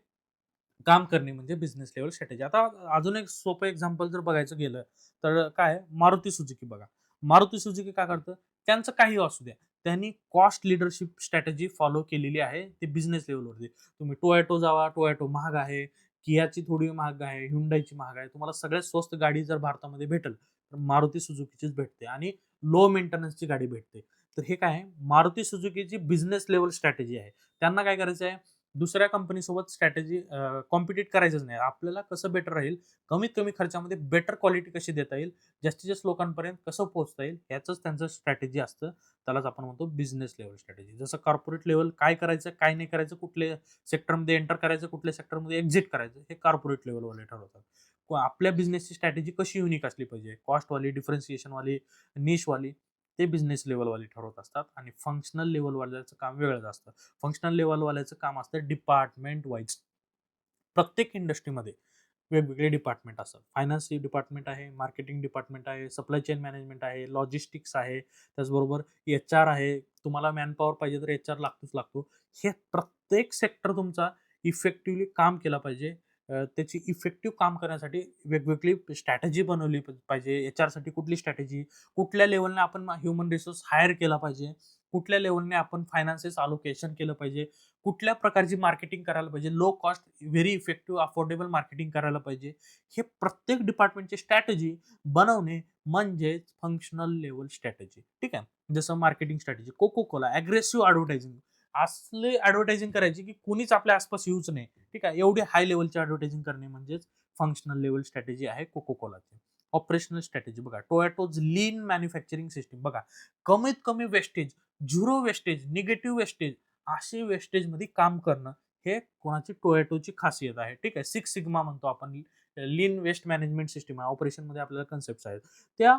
[SPEAKER 1] काम करणे म्हणजे बिझनेस लेव्हल स्ट्रॅटेजी. आता अजून एक सोपं एक्झाम्पल जर बघायचं गेलं, तर काय मारुती सुझुकी बघा. मारुती सुझुकी काय करतं? त्यांचं काही असू द्या. त्यांनी कॉस्ट लीडरशिप स्ट्रॅटेजी फॉलो केलेली आहे, ते बिझनेस लेव्हलवरती. तुम्ही टोयोटो जावा, टोयोटो महाग आहे. Kiaची थोडी महाग आहे, Hyundaiची महाग आहे. तुम्हाला सगळ्यात स्वस्त गाडी जर भारतामध्ये भेटेल, तर मारुती सुझुकीचीच भेटते आणि लो मेंटेनन्सची गाडी भेटते. तर हे काय आहे? मारुती सुझुकीची बिझनेस लेव्हल स्ट्रॅटेजी आहे. त्यांना काय करायचं आहे? दुसऱ्या कंपनीसोबत स्ट्रॅटेजी कॉम्पिटिट करायचंच नाही. आपल्याला कसं बेटर राहील, कमीत कमी खर्चामध्ये बेटर क्वालिटी कशी देता येईल, जास्तीत जास्त लोकांपर्यंत कसं पोहोचता येईल, याचंच त्यांचं स्ट्रॅटेजी असतं. त्यालाच आपण म्हणतो बिझनेस लेव्हल स्ट्रॅटेजी. जसं कॉर्पोरेट लेव्हल काय करायचं, काय नाही करायचं, कुठल्या सेक्टरमध्ये एंटर करायचं, कुठल्या सेक्टरमध्ये एक्झिट करायचं, हे कॉर्पोरेट लेव्हलवाले ठरवतात. आपल्या बिझनेसची स्ट्रॅटेजी कशी युनिक असली पाहिजे, कॉस्टवाली, डिफरन्सिएशनवाली, निशवाली, ते बिझनेस लेव्हलवाले ठरवत असतात आणि फंक्शनल लेव्हलवाल्याचं काम वेगळंच असतं. फंक्शनल लेव्हलवाल्याचं काम असतं डिपार्टमेंट वाईज. प्रत्येक इंडस्ट्रीमध्ये वेगवेगळे डिपार्टमेंट असतात. फायनान्स डिपार्टमेंट आहे, मार्केटिंग डिपार्टमेंट आहे, सप्लाय चेन मॅनेजमेंट आहे, लॉजिस्टिक्स आहे, त्याचबरोबर HR आहे. तुम्हाला मॅनपॉवर पाहिजे तर HR लागतोच लागतो. हे प्रत्येक सेक्टर तुमचा इफेक्टिव्हली काम केला पाहिजे. त्याची इफेक्टिव्ह काम करण्यासाठी वेगवेगळी स्ट्रॅटेजी बनवली पाहिजे. एचआरसाठी कुठली स्ट्रॅटेजी, कुठल्या लेव्हलने आपण ह्युमन रिसोर्स हायर केला पाहिजे, कुठल्या लेव्हलने आपण फायनान्सेस अलोकेशन केलं पाहिजे, कुठल्या प्रकारची मार्केटिंग करायला पाहिजे, low cost very effective affordable marketing करायला पाहिजे. हे प्रत्येक डिपार्टमेंटची स्ट्रॅटेजी बनवणे म्हणजेच फंक्शनल लेव्हल स्ट्रॅटेजी. ठीक आहे. जसं marketing strategy, Coca Cola aggressive advertising, असले ॲडव्हर्टायझिंग करायची की कुणीच आपल्या आसपास येऊच नाही. ठीक आहे. एवढी हाय लेव्हलची ॲडव्हर्टायझिंग करणे म्हणजेच फंक्शनल लेव्हल स्ट्रॅटेजी आहे कोको कोलाची. ऑपरेशनल स्ट्रॅटेजी बघा, टोयोटोज लीन मॅन्युफॅक्चरिंग सिस्टीम बघा, कमीत कमी wastage, zero wastage, negative wastage, अशी वेस्टेजमध्ये काम करणं हे कोणाची टोयोटोची खासियत आहे. ठीक आहे. सिक्स सिग्मा म्हणतो आपण, लीन वेस्ट मॅनेजमेंट सिस्टीम आहे. ऑपरेशनमध्ये आपल्याला कन्सेप्ट आहेत. त्या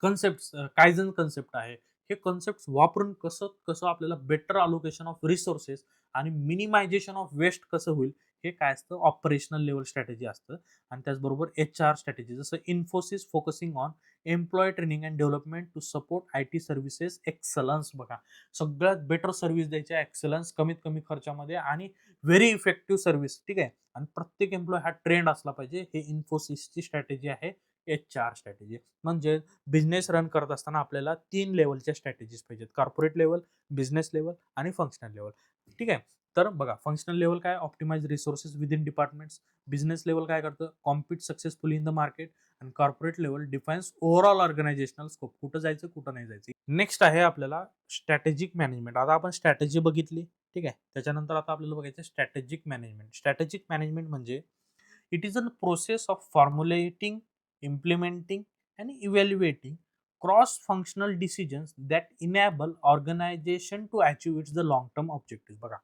[SPEAKER 1] कन्सेप्ट कायझन कन्सेप्ट आहे. हे कन्सेप्ट वापरून कसं कसं आपल्याला बेटर अलोकेशन ऑफ रिसोर्सेस आणि मिनिमायझेशन ऑफ वेस्ट कसं होईल, हे काय असतं, ऑपरेशनल लेवल स्ट्रॅटेजी असतं. आणि त्याचबरोबर एच-आर स्ट्रॅटेजी, जसं Infosys focusing on employee training and development to support IT services excellence. बघा, सगळ्यात बेटर सर्व्हिस द्यायची, एक्सलन्स, कमीत कमी खर्चामध्ये आणि व्हेरी इफेक्टिव्ह सर्व्हिस. ठीक आहे. आणि प्रत्येक एम्प्लॉय हा ट्रेंड असला पाहिजे. हे इन्फोसिसची स्ट्रॅटेजी आहे, एच-आर स्ट्रॅटेजी. म्हणजे बिझनेस रन करत असताना आपल्याला 3 लेव्हलच्या स्ट्रॅटेजीज पाहिजेत. कॉर्पोरेट लेव्हल, बिझनेस लेव्हल आणि फंक्शनल लेव्हल. ठीक आहे. तर बघा, फंक्शनल लेव्हल काय, optimise resources within departments. Business level काय करतं, compete successfully in the market. आणि corporate level defines overall organisational scope, कुठं जायचं कुठं नाही जायचं. नेक्स्ट आहे आपल्याला स्ट्रॅटेजिक मॅनेजमेंट. आता आपण स्ट्रॅटेजी बघितली. ठीक आहे. त्याच्यानंतर आता आपल्याला बघायचं स्ट्रॅटेजिक मॅनेजमेंट. स्ट्रॅटेजिक मॅनेजमेंट म्हणजे it is a process of formulating, implementing and evaluating cross-functional decisions that enable organization to achieve its the long-term objectives. बघा,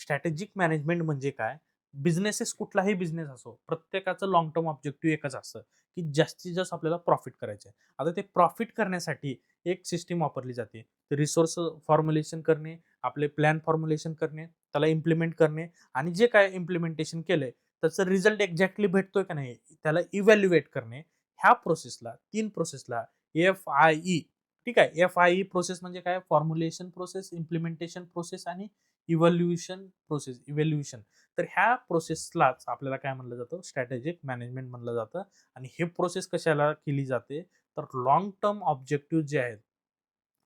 [SPEAKER 1] स्ट्रॅटेजिक मॅनेजमेंट म्हणजे काय, बिझनेसेस, कुठलाही बिझनेस असो, प्रत्येकाचं लॉंग टर्म ऑब्जेक्टिव्ह एकच असतं की जास्तीत जास्त आपल्याला प्रॉफिट करायचं आहे. आता ते प्रॉफिट करण्यासाठी एक सिस्टीम वापरली जाते. रिसोर्स फॉर्म्युलेशन करणे, आपले प्लॅन फॉर्म्युलेशन करणे, त्याला इम्प्लिमेंट करणे, आणि जे काय इम्प्लिमेंटेशन केलंय त्याचा रिझल्ट एक्झॅक्टली भेटतोय का नाही त्याला इव्हॅल्युएट करणे. ह्या प्रोसेसला, 3 प्रोसेसला FIE. ठीक आहे. FIE प्रोसेस म्हणजे काय, फॉर्म्युलेशन प्रोसेस, इम्प्लिमेंटेशन प्रोसेस आणि इव्हॅल्युएशन. तर ह्या प्रोसेसलाच आपल्याला काय म्हणलं जातं, स्ट्रॅटेजिक मॅनेजमेंट म्हणलं जातं. आणि हे प्रोसेस कशाला केली जाते, तर लॉंग टर्म ऑब्जेक्टिव्ह जे आहेत,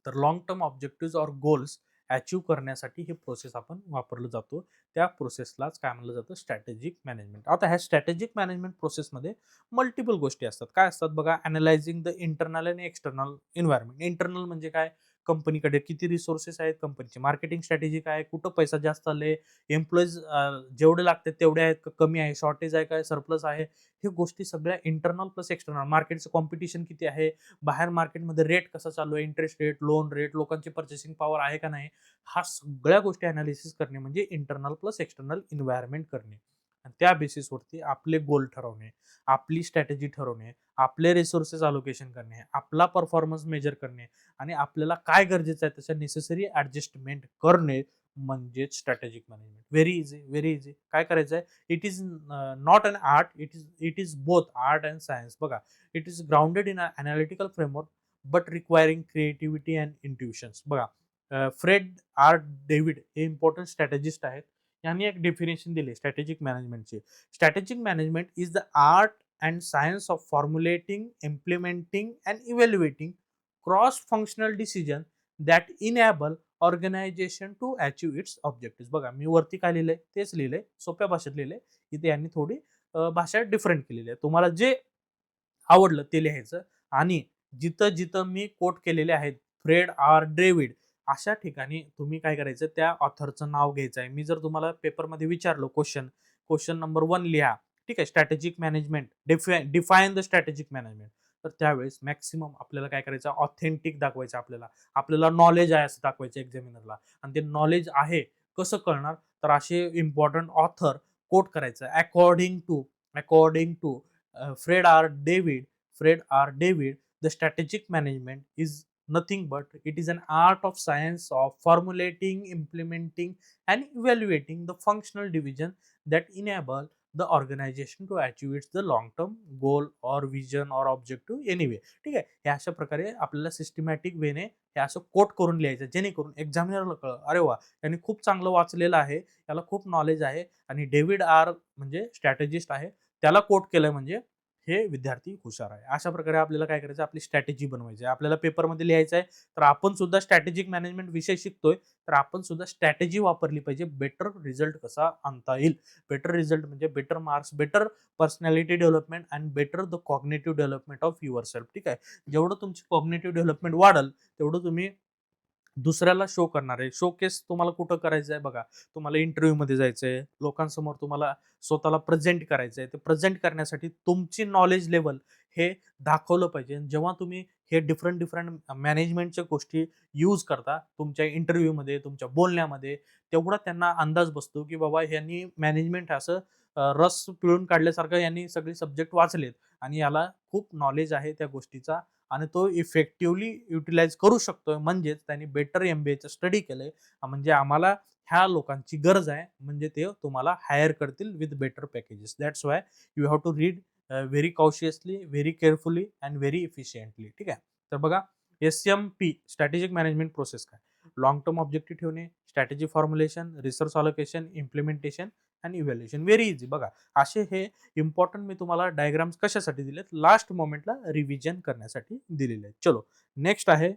[SPEAKER 1] तर लॉंग टर्म ऑब्जेक्टिव्ह और गोल्स अचीव्ह करण्यासाठी हे प्रोसेस आपण वापरलं जातो. त्या प्रोसेसलाच काय म्हणलं जातं, स्ट्रॅटेजिक मॅनेजमेंट. आता ह्या स्ट्रॅटेजिक मॅनेजमेंट प्रोसेसमध्ये मल्टिपल गोष्टी असतात. काय असतात बघा, अनालायझिंग द इंटरनल आणि एक्सटर्नल एन्व्हायरमेंट. इंटरनल म्हणजे काय, कंपनीकडे किती रिसोर्सेस आहेत, कंपनीची मार्केटिंग स्ट्रॅटेजी काय, कुठं पैसा जास्त आले, एम्प्लॉईज जेवढे लागतात तेवढे आहेत का कमी आहे, शॉर्टेज आहे काय, सरप्लस आहे. हे गोष्टी सगळ्या इंटरनल प्लस एक्सटर्नल. मार्केटचं कॉम्पिटिशन किती आहे, बाहेर मार्केटमध्ये रेट कसा चालू आहे, इंटरेस्ट रेट, लोन रेट, लोकांची पर्चेसिंग पॉवर आहे का नाही, हा सगळ्या गोष्टी अनालिसिस करणे म्हणजे इंटरनल प्लस एक्सटर्नल एन्व्हायरमेंट करणे. आणि त्या बेसिसवरती आपले गोल ठरवणे, आपली स्ट्रॅटेजी ठरवणे, आपले रिसोर्सेस अलोकेशन करणे, आपला परफॉर्मन्स मेजर करणे, आणि आपल्याला काय गरजेचं आहे त्याच्या नेसेसरी ऍडजस्टमेंट करणे म्हणजेच strategic management. Very easy, very easy. काय करायचं आहे, it is not an art, it is both art and science. बघा, it is grounded in analytical framework but requiring creativity and intuitions. बघा, फ्रेड आर डेव्हिड हे important strategist आहेत. यांनी एक definition दिली स्ट्रॅटेजिक मॅनेजमेंटची. Strategic management is the art and science of formulating, implementing and evaluating cross functional decision that enable organisation to achieve it's objective. बघा, मी वरती काय लिहिलंय तेच लिहिलंय, सोप्या भाषेत लिहिलंय. इथे यांनी थोडी भाषा डिफरंट केलेली आहे. तुम्हाला जे आवडलं ते लिहायचं. आणि जिथं जिथं मी कोट केलेले आहेत, फ्रेड आर डेव्हिड, अशा ठिकाणी तुम्ही काय करायचं, त्या ऑथरचं नाव घ्यायचं आहे. मी जर तुम्हाला पेपरमध्ये विचारलो क्वेश्चन नंबर 1 लिहा. ठीक आहे. Strategic management, define the strategic management. तर त्यावेळेस मॅक्सिमम आपल्याला काय करायचं, ऑथेंटिक दाखवायचं, आपल्याला नॉलेज आहे असं दाखवायचं एक्झामिनरला. आणि ते नॉलेज आहे कसं कळणार, तर असे इम्पॉर्टंट ऑथर कोट करायचं. According to Fred R. David, Fred R. David, the strategic management is nothing but it is an art of science of formulating, implementing, and evaluating the functional division that enable the organisation to achieve its the long term goal or vision or objective anyway. ठीक आहे. हे अशा प्रकारे आपल्याला systematic वेने हे असं coat करून लिहायचं, जेणेकरून एक्झामिनरला कळलं, अरे वा, यांनी खूप चांगलं वाचलेलं आहे, याला खूप नॉलेज आहे आणि डेव्हिड आर म्हणजे स्ट्रॅटेजिस्ट आहे, त्याला कोट केलंय म्हणजे हे विद्यार्थी हुशार आहे. अशा प्रकारे आपल्याला काय करायचं, आपली स्ट्रॅटेजी बनवायची आहे. आपल्याला पेपरमध्ये लिहायचं आहे, तर आपण सुद्धा स्ट्रॅटेजिक मॅनेजमेंट विषय शिकतोय, तर आपण सुद्धा स्ट्रॅटेजी वापरली पाहिजे. बेटर रिझल्ट कसा आणता येईल, बेटर रिझल्ट म्हणजे better marks, better personality development and better the cognitive development of your self. ठीक आहे. जेवढं तुमची कॉग्निटिव्ह डेव्हलपमेंट वाढेल, तेवढं तुम्ही दुसऱ्याला शो करणार आहे. शोकेस तुम्हाला कुठं करायचं आहे बघा. तुम्हाला इंटरव्ह्यूमध्ये जायचं आहे, लोकांसमोर तुम्हाला स्वतःला प्रेझेंट करायचं आहे. ते प्रेझेंट करण्यासाठी तुमची नॉलेज लेव्हल हे दाखवलं पाहिजे. जेव्हा तुम्ही हे डिफरंट मॅनेजमेंटच्या गोष्टी यूज करता तुमच्या इंटरव्ह्यूमध्ये, तुमच्या बोलण्यामध्ये, तेवढा त्यांना अंदाज बसतो, की बाबा ह्यांनी मॅनेजमेंट असं रस पिळून काढल्यासारखं यांनी सगळे सब्जेक्ट वाचलेत आणि याला खूप नॉलेज आहे त्या गोष्टीचा आणि तो इफेक्टिव्हली युटिलाइज करू शकतोय. म्हणजेच त्यांनी बेटर एमबीएचं स्टडी केलंय. म्हणजे आम्हाला ह्या लोकांची गरज आहे. म्हणजे ते तुम्हाला हायर करतील with better packages. That's why you have to read very cautiously, very carefully and very efficiently. ठीक आहे. तर बघा, एस-एम-पी स्ट्रॅटेजिक मॅनेजमेंट प्रोसेस काय? लॉंग टर्म ऑब्जेक्टिव्ह ठेवणे, strategy formulation, resource allocation, implementation आणि इव्हॅल्युएशन. Very easy. बघा, असे हे इम्पॉर्टंट मी तुम्हाला डायग्राम्स कशासाठी दिलेत, लास्ट मोमेंटला रिव्हिजन करण्यासाठी दिलेले आहेत. चलो, नेक्स्ट आहे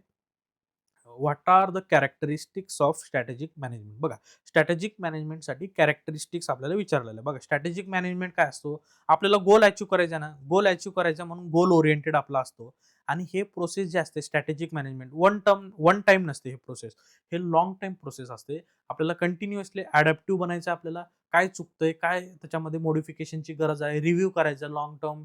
[SPEAKER 1] what are the characteristics of strategic management. बघा, स्ट्रॅटेजिक मॅनेजमेंटसाठी कॅरेक्टरिस्टिक्स आपल्याला विचारलेलं आहे. बघा, स्ट्रॅटेजिक मॅनेजमेंट काय असतो, आपल्याला गोल अचीव्ह करायचा ना, गोल अचीव्ह करायचा म्हणून गोल ओरिएंटेड आपला असतो. आणि हे प्रोसेस जे असते स्ट्रॅटेजिक मॅनेजमेंट वन टाइम नसते. हे प्रोसेस हे लॉंग टाइम प्रोसेस असते. आपल्याला कंटिन्युअसली अडॅप्टिव्ह बनायचं, आपल्याला काय चुकतंय, काय त्याच्यामध्ये मॉडिफिकेशनची गरज आहे, रिव्ह्यू करायचं लॉंग टर्म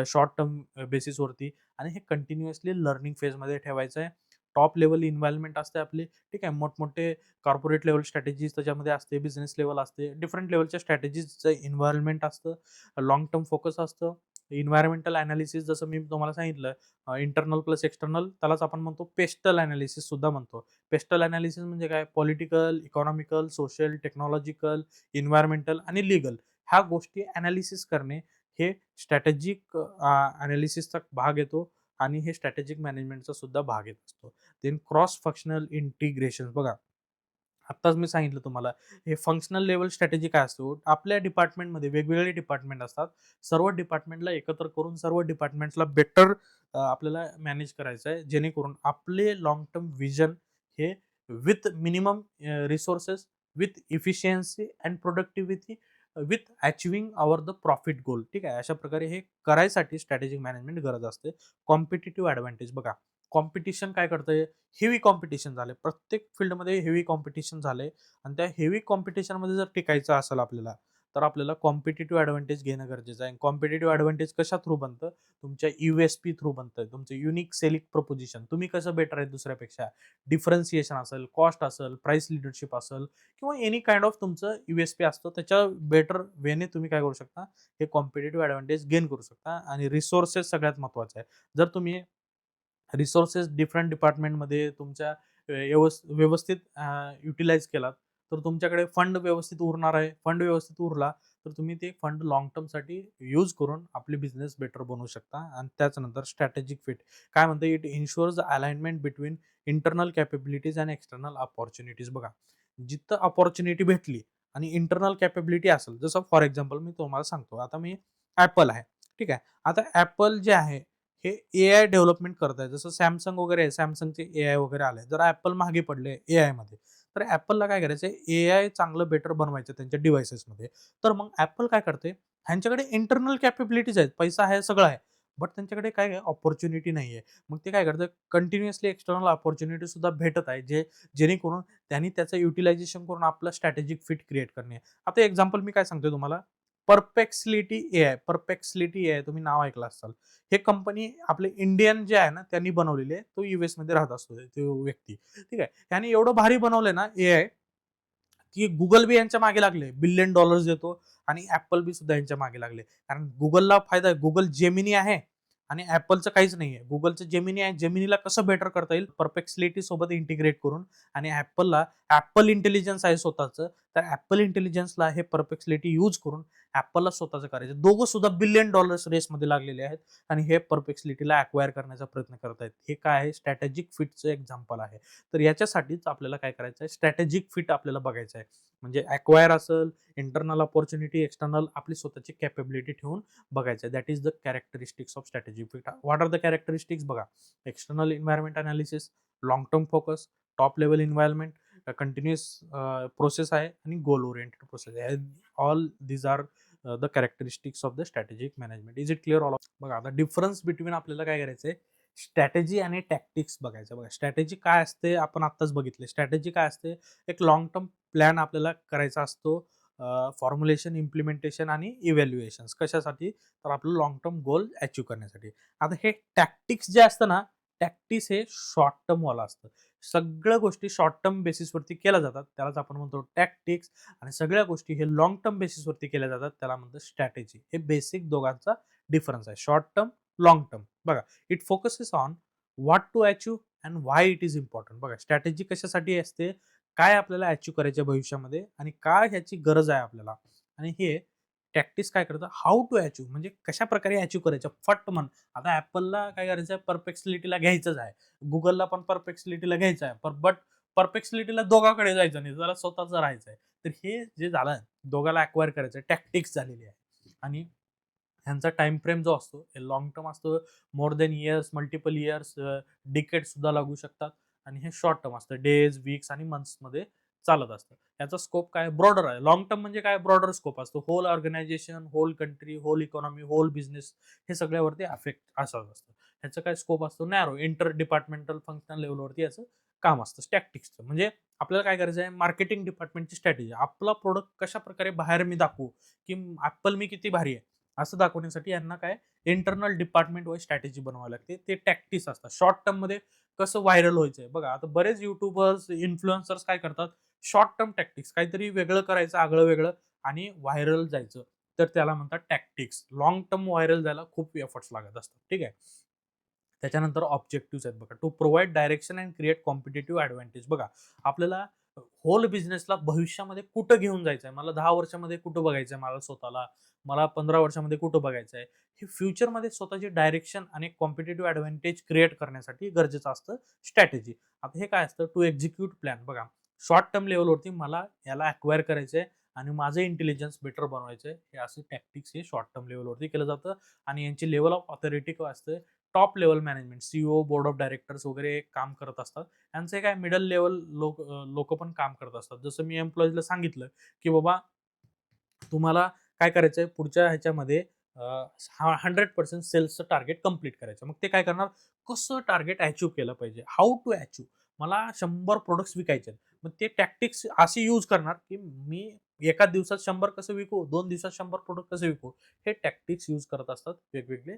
[SPEAKER 1] शॉर्ट टर्म बेसिसवरती आणि हे कंटिन्युअसली लर्निंग फेजमध्ये ठेवायचं आहे. टॉप लेवल इन्व्हायरमेंट असते आपली. ठीक आहे. मोठमोठे कॉर्पोरेट लेवल स्ट्रॅटेजीज त्याच्यामध्ये असते, बिझनेस लेवल असते, डिफरंट लेवलच्या स्ट्रॅटेजीजचं इन्व्हायरमेंट असतं, लाँग टर्म फोकस असतं. इन्व्हायरमेंटल अनालिसिस जसं मी तुम्हाला सांगितलं, इंटरनल प्लस एक्सटर्नल, त्यालाच आपण म्हणतो पेस्टल अनालिसिस सुद्धा म्हणतो. पेस्टल अनालिसिस म्हणजे काय, political, economical, social, technological, environmental आणि लीगल ह्या गोष्टी अनालिसिस करणे हे स्ट्रॅटेजिक अनालिसिसचा भाग येतो आणि हे स्ट्रॅटेजिक मॅनेजमेंटचा सुद्धा भाग येत असतो. Then cross functional integration. बघा, आत्ताच मी सांगितलं तुम्हाला, हे फंक्शनल लेवल स्ट्रॅटेजी काय असतो, आपल्या डिपार्टमेंटमध्ये वेगवेगळे डिपार्टमेंट असतात. सर्व डिपार्टमेंटला एकत्र करून सर्व डिपार्टमेंट्सला बेटर आपल्याला मॅनेज करायचं आहे, जेणेकरून आपले लॉंग टर्म विजन हे with minimum resources, with efficiency and productivity, with achieving our the profit goal. ठीक आहे. अशा प्रकारे हे करायसाठी स्ट्रॅटेजिक मॅनेजमेंट गरज असते. Competitive advantage. बघा, कॉम्पिटिशन काय करतंय, हेवी कॉम्पिटिशन झालंय. प्रत्येक फील्डमध्ये हेवी कॉम्पिटिशन झालंय आणि त्या हेवी कॉम्पिटिशनमध्ये जर टिकायचं असेल आपल्याला, तर आपल्याला कॉम्पिटिटिव्ह ॲडव्हान्टेज घेणं गरजेचं आहे. कॉम्पिटिटिव्ह ॲडव्हान्टेज कशा थ्रू बनतं, तुमच्या यू-एस-पी थ्रू बनतं. तुमचं युनिक सेलिंग प्रपोजिशन, तुम्ही कसं बेटर आहे दुसऱ्यापेक्षा, डिफरन्सिएशन असेल, कॉस्ट असेल, प्राइस लीडरशिप असेल किंवा एनी काइंड ऑफ तुमचं यू-एस-पी असतं, त्याच्या बेटर वेने तुम्ही काय करू शकता, हे कॉम्पिटिटिव्ह ॲडव्हान्टेज गेन करू शकता. आणि रिसोर्सेस सगळ्यात महत्त्वाचं आहे. जर तुम्ही रिसोर्सेस डिफरंट डिपार्टमेंटमध्ये तुमच्या व्यवस्थित युटिलाइज केलात, तर तुमच्याकडे फंड व्यवस्थित उरणार आहे. फंड व्यवस्थित उरला, तर तुम्ही ते फंड लाँग टर्मसाठी यूज करून आपले बिझनेस बेटर बनवू शकता. आणि त्याच्यानंतर स्ट्रॅटेजिक फिट काय म्हणतं, it इन्शुअर्स alignment between internal capabilities आणि एक्सटर्नल अपॉर्च्युनिटीज. बघा, जिथं अपॉर्च्युनिटी भेटली आणि इंटरनल कॅपेबिलिटी असेल, जसं फॉर एक्झाम्पल मी तुम्हाला सांगतो, आता मी Apple आहे. ठीक आहे. आता Apple जे आहे हे एआय डेव्हलपमेंट करत आहे. जसं Samsung वगैरे आहे, Samsungचे एआय वगैरे आले. जर Apple मागे पडले एआयमध्ये, तर Appleला काय करायचंय, एआय चांगलं बेटर बनवायचं त्यांच्या डिव्हाइसेसमध्ये. तर मग Apple काय करते, ह्यांच्याकडे इंटरनल कॅपेबिलिटीज आहेत, पैसा आहे, सगळं आहे. बट त्यांच्याकडे काय आहे, अपॉर्च्युनिटी नाहीये. मग ते काय करतात, कंटिन्युअसली एक्सटर्नल अपॉर्च्युनिटी सुद्धा भेटत आहे, जेणेकरून त्यांनी त्याचं युटिलायझेशन करून आपलं स्ट्रॅटेजिक फिट क्रिएट करणे. आता एक्झाम्पल मी काय सांगतोय तुम्हाला, परप्लेक्सिटी एआय तुम्ही नाव ऐकलं असाल. हे कंपनी आपले इंडियन जे आहे ना, त्यांनी बनवलेली आहे. तो यूएस मध्ये राहत असतो तो व्यक्ती. ठीक आहे. त्याने एवढं भारी बनवलंय ना एआय, की गुगल बी यांच्या मागे लागले, बिलियन डॉलर्स देतो आणि ऍपल बी सुद्धा यांच्या मागे लागले. कारण गुगलला फायदा आहे, गुगल जेमिनी आहे आणि ऍपलचं काहीच नाहीये. गुगलचं जेमिनी आहे, जेमिनीला कसं बेटर करता येईल परप्लेक्सिटी सोबत इंटिग्रेट करून, आणि ऍपलला ऍपल इंटेलिजन्स आहे स्वतःचं, तर ऍपल इंटेलिजन्सला हे परप्लेक्सिटी यूज करून ऍपलला स्वतःचं करायचं. दोघं सुद्धा $1 बिलियन रेसमध्ये लागलेले आहेत आणि हे परप्लेक्सिटीला अक्वायर करण्याचा प्रयत्न करत आहेत. हे काय आहे, स्ट्रॅटेजिक फिटचं एक्झाम्पल आहे. तर याच्यासाठीच आपल्याला काय करायचं आहे, स्ट्रॅटेजिक फिट आपल्याला बघायचं आहे. म्हणजे अक्वायर असेल, इंटरनल अपॉर्च्युनिटी, एक्सटर्नल आपली स्वतःची कॅपेबिलिटी ठेवून बघायचं आहे. That is the characteristics of strategic fit. What are the characteristics बघा, external environment analysis, long term focus, top level environment, continuous process आहे आणि गोल ओरिएंटेड प्रोसेस आहे. All these are the characteristics of the strategic management. Is it clear all of? बघा आता difference between आपल्याला काय करायचंय, strategy आणि tactics बघायचं. बघा स्ट्रॅटेजी काय असते आपण आत्ताच बघितले. स्ट्रॅटेजी काय असते, एक लॉंग टर्म प्लॅन आपल्याला करायचा असतो, फॉर्म्युलेशन, इम्प्लिमेंटेशन आणि इव्हॅल्युएशन कशासाठी, तर आपलं लॉंग टर्म गोल अचीव करण्यासाठी. आता हे टॅक्टिक्स जे असतं ना, टॅक्टिक्स हे शॉर्ट टर्म वाला असतं. सगळ्या गोष्टी शॉर्ट टर्म बेसिसवरती केल्या जातात, त्यालाच आपण म्हणतो टॅक्टिक्स. आणि सगळ्या गोष्टी हे लॉंग टर्म बेसिसवरती केल्या जातात, त्याला म्हणतो स्ट्रॅटेजी. हे बेसिक दोघांचा डिफरन्स आहे, शॉर्ट टर्म, लॉंग टर्म. बघा, it focuses on what to achieve and why it is important. बघा स्ट्रॅटेजी कशासाठी असते, काय आपल्याला अचीव करायचं भविष्यामध्ये आणि काय ह्याची गरज आहे आपल्याला. आणि हे टॅक्टिक्स काय करतं, हाऊ टू अचीव म्हणजे कशा प्रकारे अचीव करायचं फट म्हण. आता ऍपलला काय करायचं आहे, परप्लेक्सिटीला घ्यायचंच आहे, गुगलला पण परप्लेक्सिटीला घ्यायचं आहे, बट परप्लेक्सिटीला दोघांकडे जायचं नाही, जरा स्वतःच राहायचं आहे. तर हे जे झालं, दोघाला अक्वायर करायचं, टॅक्टिक्स झालेली आहे. आणि ह्यांचा टाइम फ्रेम जो असतो हे लॉंग टर्म असतो, more than years, multiple years, decade सुद्धा लागू शकतात. आणि हे शॉर्ट टर्म असतं, डेज, वीक्स आणि मंथ्स मध्ये चालत असतं. याचा स्कोप काय, ब्रॉडर आहे. लॉंग टर्म म्हणजे काय, ब्रॉडर स्कोप असतो, whole organisation, whole country, whole economy, whole business, हे सगळ्यावरती अफेक्ट असं असतं. ह्याचं काय स्कोप असतो, नॅरो, इंटर डिपार्टमेंटल फंक्शनल लेवलवरती याचं काम असतं स्टॅटिक्सचं. म्हणजे आपल्याला काय करायचं आहे, मार्केटिंग डिपार्टमेंटची स्ट्रॅटेजी, आपला प्रोडक्ट कशा प्रकारे बाहेर मी दाखवू, की ऍपल मी किती भारी आहे असं दाखवण्यासाठी यांना काय, इंटरनल डिपार्टमेंट वाईज स्ट्रॅटेजी बनवावी लागते. ते टॅक्टिक्स असतात. शॉर्ट टर्म मध्ये कसं व्हायरल व्हायचंय, बघा आता बरेच युट्यूबर्स, इन्फ्लुएन्सर्स काय करतात, शॉर्ट टर्म टॅक्टिक्स, काहीतरी वेगळं करायचं, आगळं वेगळं आणि व्हायरल जायचं, तर त्याला म्हणतात टॅक्टिक्स. लॉंग टर्म व्हायरल जायला खूप एफर्ट्स लागत असतात, ठीक आहे. त्याच्यानंतर ऑब्जेक्टिव्ह आहेत बघा, to provide direction and create competitive advantage. बघा आपल्याला होल बिझनेसला भविष्यामध्ये कुठं घेऊन जायचंय, मला 10 वर्षामध्ये कुठं बघायचंय मला स्वतःला, मला 15 वर्षामध्ये कुठं बघायचंय, हे फ्युचरमध्ये स्वतःची डायरेक्शन आणि कॉम्पिटेटिव्ह ऍडव्हान्टेज क्रिएट करण्यासाठी गरजेचं असतं स्ट्रॅटेजी. आता हे काय असतं, टू एक्झिक्यूट प्लॅन. बघा शॉर्ट टर्म लेवलवरती मला याला अक्वायर करायचंय आणि माझं इंटेलिजन्स बेटर बनवायचंय, हे असं टॅक्टिक्स हे शॉर्ट टर्म लेवलवरती केलं जातं. आणि यांची लेवल ऑफ ऑथॉरिटी काय असते, top level management, CEO, board of directors वगैरे काम करत असतात. यांचे काय मिडल लेवल लोक पण काम करत असतात. जसं मी एम्प्लॉईजला सांगितलं की बाबा तुम्हाला काय करायचंय, पुढच्या ह्याच्यामध्ये 100% सेल्सचं टार्गेट कंप्लीट करायचं. मग ते काय करणार, कसं टार्गेट अचीव केलं पाहिजे, हाऊ टू अचीव, मला 100 प्रोडक्ट्स विकायचे. मग ते टॅक्टिक्स असे यूज करणार की मी एका दिवसात 100 कसं विकू, 2 दिवसात 100 प्रोडक्ट कसे विकू, हे टॅक्टिक्स यूज करत असतात वेगवेगळे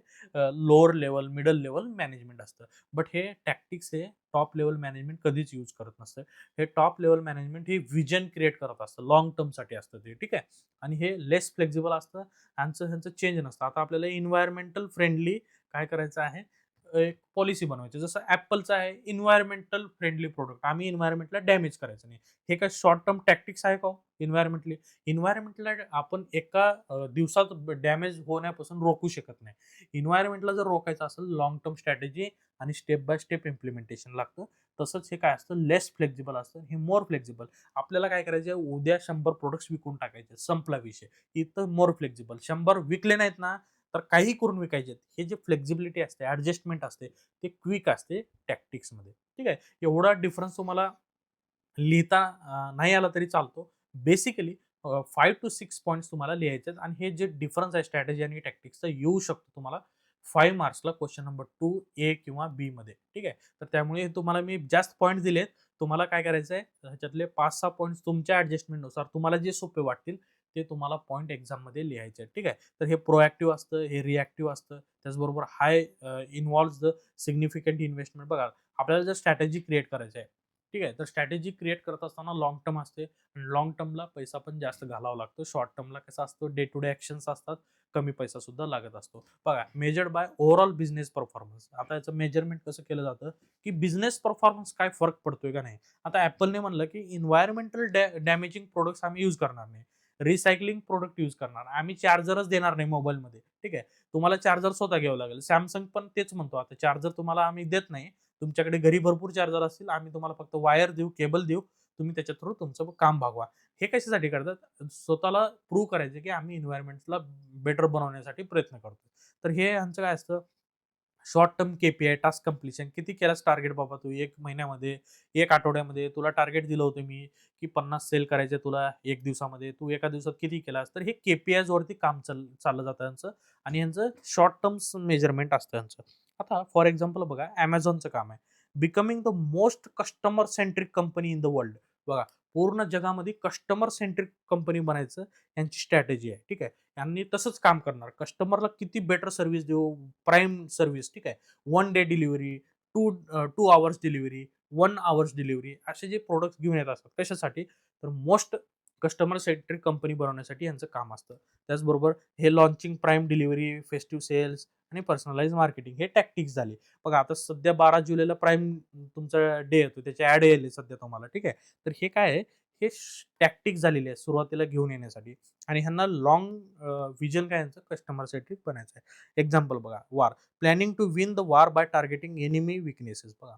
[SPEAKER 1] lower level, middle level management असतं. बट हे टॅक्टिक्स हे टॉप लेवल मॅनेजमेंट कधीच यूज करत नसतं. हे टॉप लेवल मॅनेजमेंट हे विजन क्रिएट करत असतं, लॉंग टर्मसाठी असतं ते, ठीक आहे. आणि हे लेस फ्लेक्झिबल असतं, ह्यांचं चेंज नसतं. आता आपल्याला इन्व्हायरमेंटल फ्रेंडली काय करायचं आहे, एक पॉलिसी बनवायची. जसं ॲपलचं आहे इन्व्हायरमेंटल फ्रेंडली प्रोडक्ट, आम्ही इन्व्हायरमेंटला डॅमेज करायचं नाही. हे काय शॉर्ट टर्म टॅक्टिक्स आहे का हो? इन्व्हायरमेंटला आपण एका दिवसात डॅमेज होण्यापासून रोखू शकत नाही. इन्व्हायरमेंटला जर रोखायचं असेल, लॉंग टर्म स्ट्रॅटेजी आणि स्टेप बाय स्टेप इम्प्लिमेंटेशन लागतं. तसंच हे काय असतं, लेस फ्लेक्झिबल असतं, हे मोर फ्लेक्झिबल. आपल्याला काय करायचं, उद्या 100 प्रोडक्ट्स विकून टाकायचे, संपला विषय. इथं मोर फ्लेक्झिबल, 100 विकले नाहीत ना, तर काही करून विकायचे. हे जे फ्लेक्झिबिलिटी असते, ऍडजस्टमेंट असते, ते क्विक असते टॅक्टिक्स मध्ये, ठीक आहे. एवढा डिफरन्स तुम्हाला लिहिता नाही आला तरी चालतो. बेसिकली 5 to 6 पॉईंट्स तुम्हाला लिहायचे आणि हे जे डिफरन्स आहे स्ट्रॅटेजी आणि टॅक्टिक्सचा येऊ शकतो तुम्हाला 5 मार्क्सला क्वेश्चन नंबर 2 ए किंवा बी मध्ये, ठीक आहे. तर त्यामुळे तुम्हाला मी जास्त पॉईंट दिलेत. तुम्हाला काय करायचं आहे, ह्याच्यातले 5-6 पॉईंट्स तुमच्या ऍडजस्टमेंटनुसार तुम्हाला जे सोपे वाटतील ते तुम्हाला पॉईंट एक्झाम मध्ये लिहायचे, ठीक आहे. तर हे प्रोएक्टिव्ह असतं, हे रिॲक्टिव्ह असतं. त्याचबरोबर हाय इन्व्हॉल्व्स द सिग्निफिकंट इन्व्हेस्टमेंट. बघा आपल्याला जर स्ट्रॅटेजी क्रिएट करायची आहे, ठीक आहे, तर स्ट्रॅटेजी क्रिएट करत असताना लॉंग टर्म असते. लॉंग टर्मला पैसा पण जास्त घालावा लागतो. शॉर्ट टर्मला कसं असतं, डे टू डे ऍक्शन्स असतात, कमी पैसा सुद्धा लागत असतो. बघा, measured by overall business performance. आता याचं मेजरमेंट कसं केलं जातं, की बिझनेस परफॉर्मन्स काय फरक पडतोय का नाही. आता Appleने म्हणलं, की एन्व्हायर्नमेंटल डॅमेजिंग प्रोडक्ट्स आम्ही यूज करणार नाही. रिसायकलिंग प्रोडक्ट यूज करणार. आम्ही चार्जरच देणार नाही मोबाईलमध्ये. ठीक आहे. तुम्हाला चार्जर स्वतः घ्यावं लागेल. Samsung पण तेच म्हणतो, आता चार्जर तुम्हाला आम्ही देत नाही. तुमच्याकडे घरी भरपूर चार्जर असतील. आम्ही तुम्हाला फक्त वायर देऊ, केबल देऊ. तुम्ही त्याच्या थ्रू तुमचं काम भागवा. हे कशासाठी करतात? स्वतःला प्रूव्ह करायचं, की आम्ही एन्व्हायर्नमेंटला बेटर बनवण्यासाठी प्रयत्न करतो. तर हे यांचं काय असतं, short term KPI, task completion. किती केलास टार्गेट बाबा तू 1 महिन्यामध्ये, 1 आठवड्यामध्ये? तुला टार्गेट दिलं होतं मी, की 50 सेल करायचे तुला 1 दिवसामध्ये. तू एका दिवसात किती केलास? तर हे KPIज वरती काम चाललं जातं यांचं आणि यांचं शॉर्ट टर्म्स मेजरमेंट असतं यांचं. आता फॉर एक्झाम्पल बघा, Amazonचं काम आहे. Becoming the most customer centric company in the world. बघा, पूर्ण जगामध्ये कस्टमर सेंट्रिक कंपनी बनायचं यांची स्ट्रॅटेजी आहे. ठीक आहे. यांनी तसंच काम करणार. कस्टमरला किती बेटर सर्व्हिस देऊ, प्राईम सर्व्हिस. ठीक आहे. 1 day delivery, 2 hours delivery, 1 hours delivery असे जे प्रॉडक्ट्स घेऊन येत असतात. कशासाठी? तर मोस्ट कस्टमर सेंट्रिक कंपनी बनवण्यासाठी यांचं काम असतं. त्याचबरोबर हे launching, prime delivery, festive sales आणि पर्सनलाइज मार्केटिंग हे टॅक्टिक्स झाले. बघा, आता सध्या 12 जुलैला प्राईम तुमचा डे येतो. त्याची ॲड येईल सध्या तुम्हाला. ठीक आहे. तर हे काय आहे? हे टॅक्टिक्स झालेली आहे सुरुवातीला घेऊन येण्यासाठी आणि ह्यांना व्हिजन काय यांचं कस्टमर सेंट्रिक बनायचं आहे. एक्झाम्पल बघा, war. Planning to win the war bye targeting enemy weaknesses. बघा,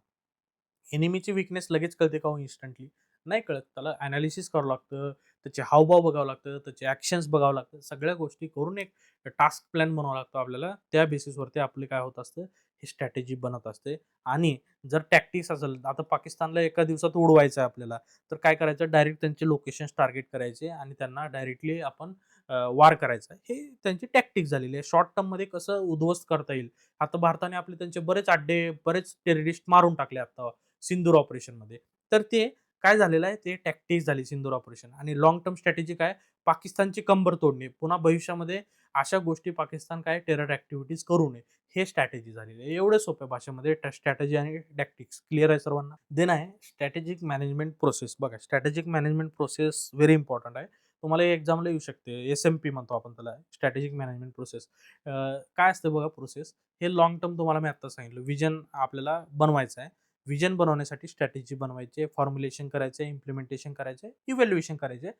[SPEAKER 1] एनिमीची वीकनेस लगेच कळते का हो इन्स्टंटली? नाही कळत. त्याला एनालिसिस करावं लागतं, त्याचे हावभाव बघावं लागतं, त्याचे ॲक्शन्स बघावं लागतं. सगळ्या गोष्टी करून एक टास्क प्लॅन बनवावा लागतो आपल्याला. त्या बेसिसवरती आपले काय होत असतं, ही स्ट्रॅटेजी बनत असते आणि जर टॅक्टिक्स असेल, आता पाकिस्तानला एका दिवसात उडवायचं आहे आपल्याला, तर काय करायचं, डायरेक्ट त्यांचे लोकेशन्स टार्गेट करायचे आणि त्यांना डायरेक्टली आपण वार करायचा. हे त्यांची टॅक्टिक्स झालेली आहे. शॉर्ट टर्ममध्ये कसं उद्ध्वस्त करता येईल. आता भारताने आपले त्यांचे बरेच अड्डे, बरेच टेररिस्ट मारून टाकले आता सिंदूर ऑपरेशनमध्ये. तर ते काय झालेलं आहे, ते टॅक्टिक्स झाली सिंदूर ऑपरेशन आणि लाँग टर्म स्ट्रॅटेजी काय, पाकिस्तानची कंबर तोडणे. पुन्हा भविष्यामध्ये अशा गोष्टी पाकिस्तान काय टेरर ॲक्टिव्हिटीज करू नये. हे स्ट्रॅटेजी झालेली आहे. एवढ्या सोप्या भाषेमध्ये स्ट्रॅटेजी आणि टॅक्टिक्स क्लिअर आहे सर्वांना? देन आहे स्ट्रॅटेजिक मॅनेजमेंट प्रोसेस. बघा, strategic management process very important आहे. तुम्हाला एक्झामला येऊ शकते. SMP म्हणतो आपण त्याला, स्ट्रॅटेजिक मॅनेजमेंट प्रोसेस. काय असतं बघा प्रोसेस, हे लाँग टर्म तुम्हाला मी आत्ता सांगितलं. व्हिजन आपल्याला बनवायचं आहे. व्हिजन बनवण्यासाठी स्ट्रॅटेजी बनवायची, फॉर्म्युलेशन करायचं, इम्प्लिमेंटेशन करायचं, इव्हॅल्युएशन करायचं.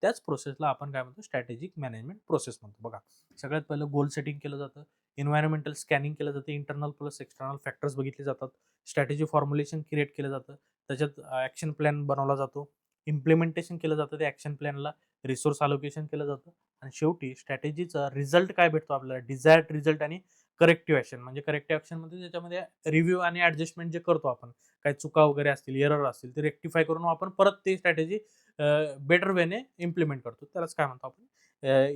[SPEAKER 1] त्याच प्रोसेसला आपण काय म्हणतो, स्ट्रॅटेजिक मॅनेजमेंट प्रोसेस म्हणतो. बघा, सगळ्यात पहिलं गोल सेटिंग केलं जातं. एन्व्हायर्नमेंटल स्कॅनिंग केलं जातं. इंटरनल प्लस एक्सटर्नल फॅक्टर्स बघितले जातात. स्ट्रॅटेजी फॉर्म्युलेशन क्रिएट केलं जातं. त्याच्यात ॲक्शन प्लॅन बनवला जातो. इम्प्लिमेंटेशन केलं जातं त्या ॲक्शन प्लॅनला. रिसोर्स अलोकेशन केलं जातं आणि शेवटी स्ट्रॅटेजीचा रिझल्ट काय भेटतो आपल्याला, डिझायर्ड रिझल्ट आणि करेक्टिव्ह ॲक्शन. म्हणजे करेक्टिव्ह ॲक्शनमध्ये त्याच्यामध्ये रिव्ह्यू आणि ॲडजस्टमेंट जे करतो आपण, काही चुका वगैरे असतील, एरर असतील, ते रेक्टिफाय करून आपण परत ती स्ट्रॅटेजी बेटर वेने इम्प्लिमेंट करतो. त्यालाच काय म्हणतो आपण,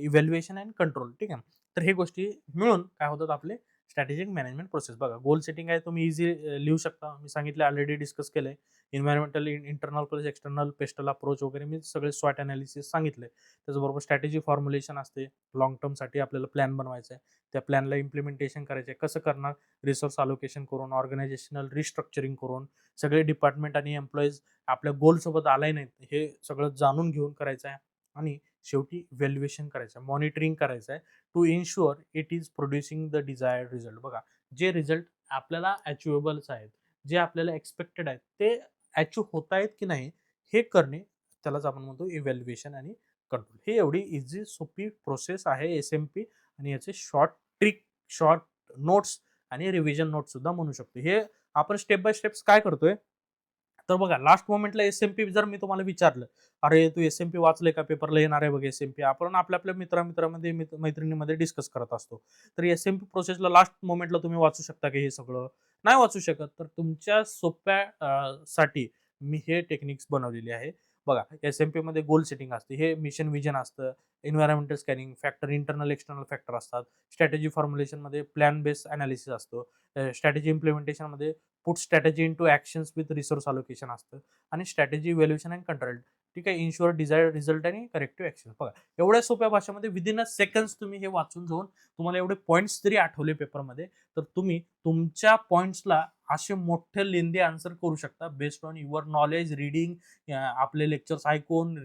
[SPEAKER 1] इव्हॅल्युएशन अँड कंट्रोल. ठीक आहे. तर हे गोष्टी मिळून काय होतात आपले स्ट्रॅटेजिक मॅनेजमेंट प्रोसेस. बघा, गोल सेटिंग आहे, तुम्ही इझी लिहू शकता. मी सांगितलं, ऑलरेडी डिस्कस केलंय. Environmental, internal plus external, pastel approach वगैरे मी सगळे स्वॉट एनालिसिस सांगितले. त्याचबरोबर स्ट्रॅटेजी फॉर्म्युलेशन असते. लाँग टर्मसाठी आपल्याला प्लॅन बनवायचा आहे. त्या प्लॅनला इम्प्लिमेंटेशन करायचं आहे. कसं करणार? रिसोर्स अलोकेशन करून, ऑर्गनायझेशनल रिस्ट्रक्चरिंग करून, सगळे डिपार्टमेंट आणि एम्प्लॉईज आपल्या गोलसोबत अलाइन आहेत, हे सगळं जाणून घेऊन करायचं आहे आणि शेवटी व्हॅल्युएशन करायचं आहे, मॉनिटरिंग करायचं आहे to ensure it is producing the desired result. बघा, जे रिझल्ट आपल्याला अचिव्हेबल्स आहेत, जे आपल्याला एक्सपेक्टेड आहेत, ते अचिव्ह होत आहेत की नाही हे करणे, त्यालाच आपण म्हणतो इव्हॅल्युएशन आणि कंट्रोल. ही एवढी इझी सोपी प्रोसेस आहे SMP आणि याचे शॉर्ट ट्रिक, शॉर्ट नोट्स आणि रिव्हिजन नोट्स सुद्धा म्हणू शकतो. हे आपण स्टेप बाय स्टेप्स काय करतोय, तर बघा, लास्ट मोमेंटला SMP जर मी तुम्हाला विचारलं, "अरे, तू SMP वाचलंय का? पेपरला येणार आहे बघ SMP." आपण आपल्या मित्रांमध्ये, मैत्रिणीमध्ये डिस्कस करत असतो. तर SMP प्रोसेसला लास्ट मोमेंटला तुम्ही वाचू शकता की हे सगळं? नाही वाचू शकत. तर तुमच्या सोप्या साठी मी हे टेक्निक्स बनवलेली आहे. बघा, SMPमध्ये गोल सेटिंग असते. हे मिशन व्हिजन असतं. Environmental scanning, factor, internal, external factor असतात. स्ट्रॅटेजी फॉर्म्युलेशनमध्ये प्लॅन बेस्ड एनालिसिस असतो. स्ट्रॅटेजी इम्प्लिमेंटेशनमध्ये put strategy into actions with resource allocation असतं आणि स्ट्रॅटेजी इव्हॅल्युएशन अँड कंट्रोल. ठीक आहे. इन्शुअर डिझायर्ड रिझल्ट आणि करेक्टिव्ह ॲक्शन. बघा, एवढ्या सोप्या भाषेमध्ये विदिन अ सेकंड्स तुम्ही हे वाचून जाऊन तुम्हाला एवढे पॉईंट्स जरी आठवले पेपरमध्ये, तर तुम्ही तुमच्या पॉईंट्सला असे मोठे लेंदी आन्सर करू शकता based on your knowledge, reading, आपले लेक्चर्स ऐकून,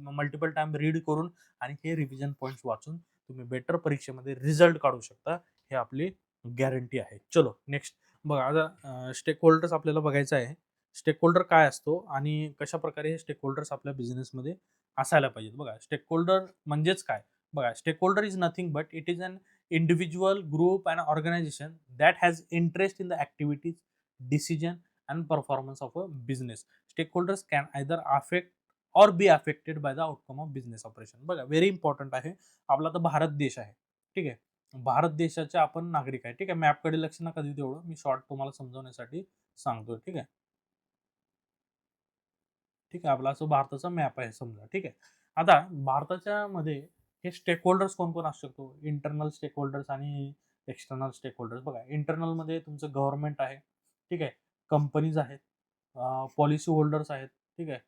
[SPEAKER 1] मल्टिपल टाइम रीड करून आणि हे रिव्हिजन पॉईंट्स वाचून तुम्ही बेटर परीक्षेमध्ये रिझल्ट काढू शकता. हे आपली गॅरंटी आहे. चलो नेक्स्ट बघा आता स्टेक होल्डर्स आपल्याला बघायचं आहे. स्टेक होल्डर काय असतो आणि कशाप्रकारे हे स्टेक होल्डर्स आपल्या बिझनेसमध्ये असायला पाहिजेत. बघा स्टेक होल्डर म्हणजेच काय? बघा stake holder is nothing but it is an individual, group, and organization that has interest in the activities, decision, and performance of a business. Stakeholders can either affect or be affected by the outcome of business operation. बघा very important आहे. आपला तर भारत देश आहे. ठीक आहे. भारत देशाचे आपण नागरिक आहे. ठीक आहे. मॅपकडे लक्ष नका देऊ तेवढं. मी शॉर्ट तुम्हाला समजवण्यासाठी सांगतो. ठीक आहे. ठीक आहे. आपला असं भारताचा मॅप आहे समजा. ठीक आहे. आता भारताच्या मध्ये हे स्टेक होल्डर्स कोण-कोण असू शकतो? इंटरनल स्टेक होल्डर्स आणि एक्सटर्नल स्टेक होल्डर्स. बघा इंटरनलमध्ये तुमचं गव्हर्नमेंट आहे. ठीक आहे. कंपनीज आहेत. पॉलिसी होल्डर्स आहेत. ठीक आहे.